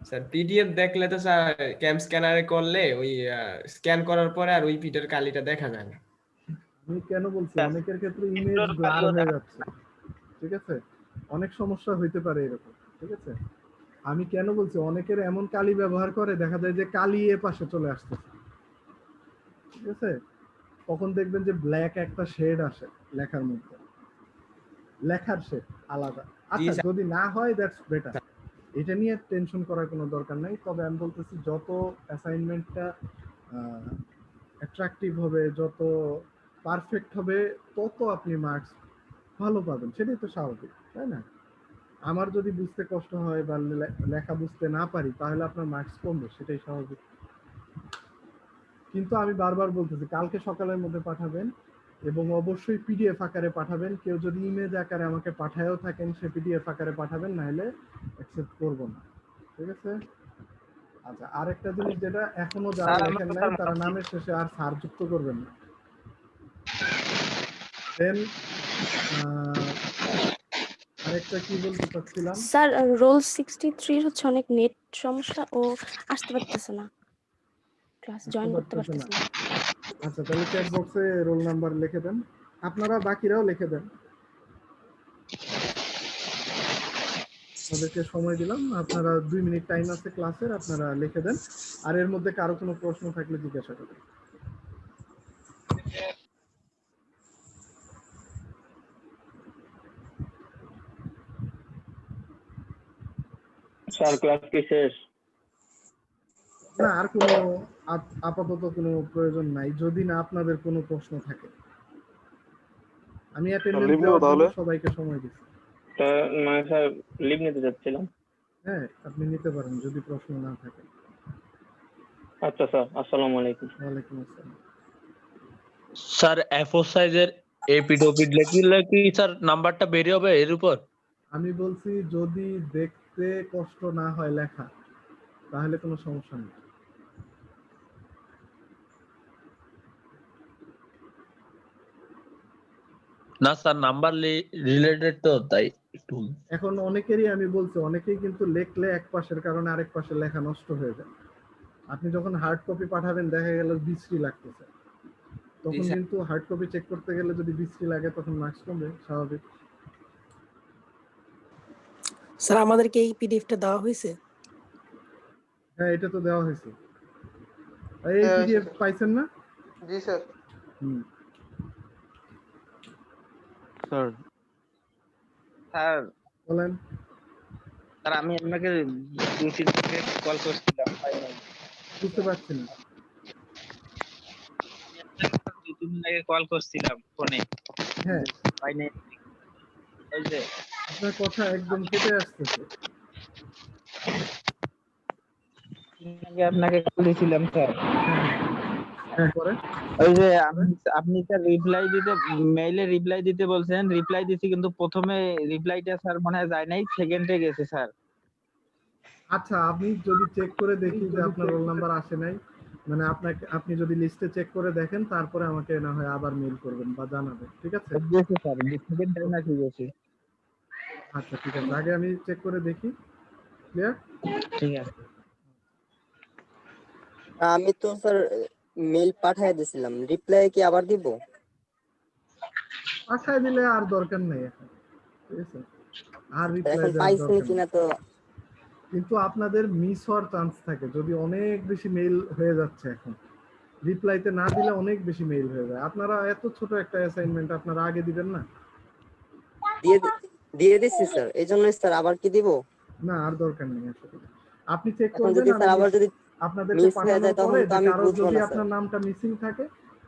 স্যার পিডিএফ দেখলে তো স্যার ক্যাম স্ক্যানারে করলে ওই স্ক্যান করার পরে আর ওই পিটার কালিটা দেখা যায় না। আমি কেন বলছি, অনেকের ক্ষেত্রে ইমেজ ব্লার হয়ে যাচ্ছে। ঠিক আছে? অনেক সমস্যা হইতে পারে এরকম। ঠিক আছে? আমি কেন বলছি, অনেকের এমন কালি ব্যবহার করে দেখা যায় যে কালি এ পাশে চলে আসতেছে। ঠিক আছে? তখন দেখবেন যে ব্ল্যাক একটা শেড আসে লেখার মধ্যে, লেখার শেড আলাদা। আচ্ছা, যদি না হয় দ্যাটস বেটার, এটা নিয়ে টেনশন করার কোনো দরকার নাই। তবে আমি বলতেছি যত অ্যাসাইনমেন্টটা অ্যাট্রাকটিভ হবে, যত পারফেক্ট হবে, তত আপনি মার্কস ভালো পাবেন। সেটাই তো স্বাভাবিক, তাই না? আমার যদি বুঝতে কষ্ট হয় বা লেখা বুঝতে না পারি তাহলে আপনার মার্কস কমবে, সেটাই স্বাভাবিক। কিন্তু আমি বারবার বলতেছি কালকে সকালের মধ্যে পাঠাবেন, এবং অবশ্যই পিডিএফ আকারে পাঠাবেন। কেউ যদি ইমেজ আকারে আমাকে পাঠায়ও থাকেন সে পিডিএফ আকারে পাঠাবেন, নাহলে অ্যাকসেপ্ট করব না। ঠিক আছে? আচ্ছা, আরেকটা জিনিস যেটা এখনো যারা লেখেন নাই তারা নামের শেষে আর স্যার যুক্ত করবেন না। দেন আরেকটা কি বলতে চাচ্ছিলাম স্যার, রোল 63 হচ্ছে অনেক নেট সমস্যা, ও আসতে পারতেছে না, ক্লাস জয়েন করতে পারতেছে না। আচ্ছা, তাহলে চ্যাট বক্সে রোল নাম্বার লিখে দেন, আপনারা বাকিরাও লিখে দেন। আপনাদেরকে সময় দিলাম, আপনারা 2 মিনিট টাইম আছে ক্লাসের, আপনারা লিখে দেন। আর এর মধ্যে কারো কোনো প্রশ্ন থাকলে জিজ্ঞাসা করবেন। স্যার ক্লাস কি শেষ? না, আর কোনো আপাতত কোনো প্রয়োজন নাই, যদি না আপনাদের কোনো প্রশ্ন থাকে। আমি অ্যাটেন্ডেন্স দেওয়ার জন্য সবাইকে সময় দিচ্ছি। মানে স্যার লিভ নিতে যাচ্ছিলাম। হ্যাঁ, আপনি নিতে পারেন যদি প্রশ্ন না থাকে। আচ্ছা স্যার, আসসালামু আলাইকুম। ওয়ালাইকুম আসসালাম। স্যার A4 সাইজের এপিডোপিড লিখলে কি স্যার নাম্বারটা বেরিয়ে হবে এর উপর? আমি বলছি যদি দেখতে কষ্ট না হয় লেখা তাহলে কোনো সমস্যা নেই। না স্যার, নাম্বার রিলেটেড তো, তাই একটু। এখন অনেকেরই আমি বলছি, অনেকেই কিন্তু লেখলে এক পাশের কারণে আরেক পাশের লেখা নষ্ট হয়ে যায়। আপনি যখন হার্ড কপি পাঠাবেন দেখা গেল বিশ্রী লাগতেছে, তখন কিন্তু হার্ড কপি চেক করতে গেলে যদি বিশ্রী লাগে তখন মার্কস কমবে, স্বাভাবিক। স্যার আমাদেরকে এই পিডিএফটা দেওয়া হয়েছে? হ্যাঁ, এটা তো দেওয়া হয়েছে। এই পিডিএফ পাইছেন না? জি স্যার। স্যার স্যার বলেন। স্যার আমি আপনাকে 2-3 মিনিট কল করছিলাম, পাই নাই। বুঝতে পারছি না। 2-3 মিনিট আগে কল করছিলাম ফোনে। হ্যাঁ, পাই নাই। এই যে আপনার কথা একদম কেটে আসতেছে। আগে আপনাকে কল দিছিলাম স্যার। পরে ওই যে আপনি স্যার রিপ্লাই দিতে, মেইলে রিপ্লাই দিতে বলছেন, রিপ্লাই দিছি কিন্তু প্রথমে রিপ্লাইটা স্যার মনে হয় যায় নাই, সেকেন্ডে গেছে স্যার। আচ্ছা, আমি যদি চেক করে দেখি যে আপনার রোল নাম্বার আসে নাই, মানে আপনি যদি লিস্টে চেক করে দেখেন, তারপরে আমাকে না হয় আবার মেইল করবেন বা জানাবেন, ঠিক আছে? গেছে স্যার, সেকেন্ড টাইম নাকি গেছে। আচ্ছা ঠিক আছে, আগে আমি চেক করে দেখি। ক্লিয়ার? ঠিক আছে। আমি তো স্যার মেল পাঠিয়ে দিয়েছিলাম, রিপ্লাই কি আবার দিব? পাঠায় দিলে আর দরকার নেই এখন, ঠিক আছে? আর রিপ্লাই এখন দেওয়ার পাইছেন দরকার কিনা নেই। তো কিন্তু আপনাদের মিস হওয়ার চান্স থাকে যদি অনেক বেশি মেইল হয়ে যাচ্ছে। এখন রিপ্লাইতে না দিলে অনেক বেশি মেইল হয়ে যায়। আপনারা এত ছোট একটা অ্যাসাইনমেন্ট আপনারা আগে দিবেন না? দিয়ে দিচ্ছি স্যার, এই জন্য স্যার আবার কি দিব? না, আর দরকার নেই আসলে। আপনি চেক এখন করবেন, যদি আমি স্যার আবার যদি আপনাদেরকে মিস হয়ে পাঠানোর যায় তখন পরে তো যে আমি কারো বুঝবো যদি না আপনার স্যার। নামটা মিসিং থাকে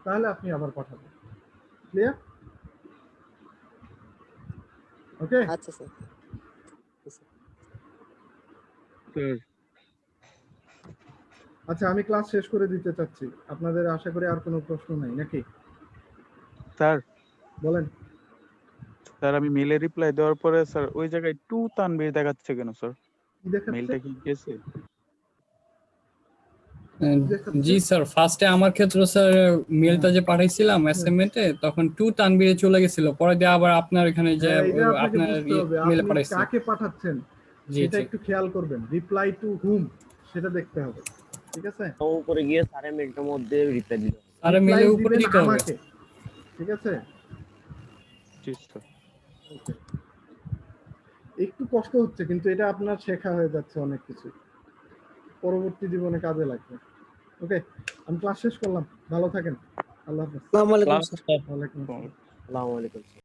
তাহলে আপনি আবার পাঠাবেন। ক্লিয়ার? ওকে। আচ্ছা স্যার। আচ্ছা, আমি ক্লাস শেষ করে দিতে চাচ্ছি। আপনাদের আশা করি আর কোনো প্রশ্ন নাই নাকি? স্যার বলেন। স্যার আমি মেইলে রিপ্লাই দেওয়ার পরে স্যার ওই জায়গায় টু তানভীর দেখাচ্ছে কেন স্যার? কি দেখাচ্ছে? মেইলটা কি গেছে? জি স্যার, ফার্স্টে আমার ক্ষেত্রে স্যার মেলটা যে পাঠাইছিলাম অ্যাসাইনমেন্টে, তখন টু তানভীরে চলে গেছিল, পরে দিয়ে আবার আপনার এখানে যে হ্যাঁ, এটা আপনাকে আপনার বুঝতে হবে মেলে আপনি পাঠাইছি। কাকে পাঠাচ্ছেন জি সেটা জি একটু খেয়াল করবেন। রিপ্লাই টু হুম সেটা দেখতে হবে, ঠিক আছে? উপরে গিয়ে স্যারের মেলটার মধ্যে রিপ্লাই দিতে হবে। আরে রিপ্লাই মেলের উপরে দিবেন দিতে হবে। আমাকে, ঠিক আছে? জি স্যার। ওকে। একটু কষ্ট হচ্ছে কিন্তু এটা আপনার শেখা হয়ে যাচ্ছে অনেক কিছু, পরবর্তী জীবনে কাজে লাগবে। ওকে, আমি ক্লাস শেষ করলাম। ভালো থাকেন। আল্লাহ হাফেজ। আসসালামু আলাইকুম স্যার। ওয়ালাইকুম আসসালাম। আসসালামু আলাইকুম।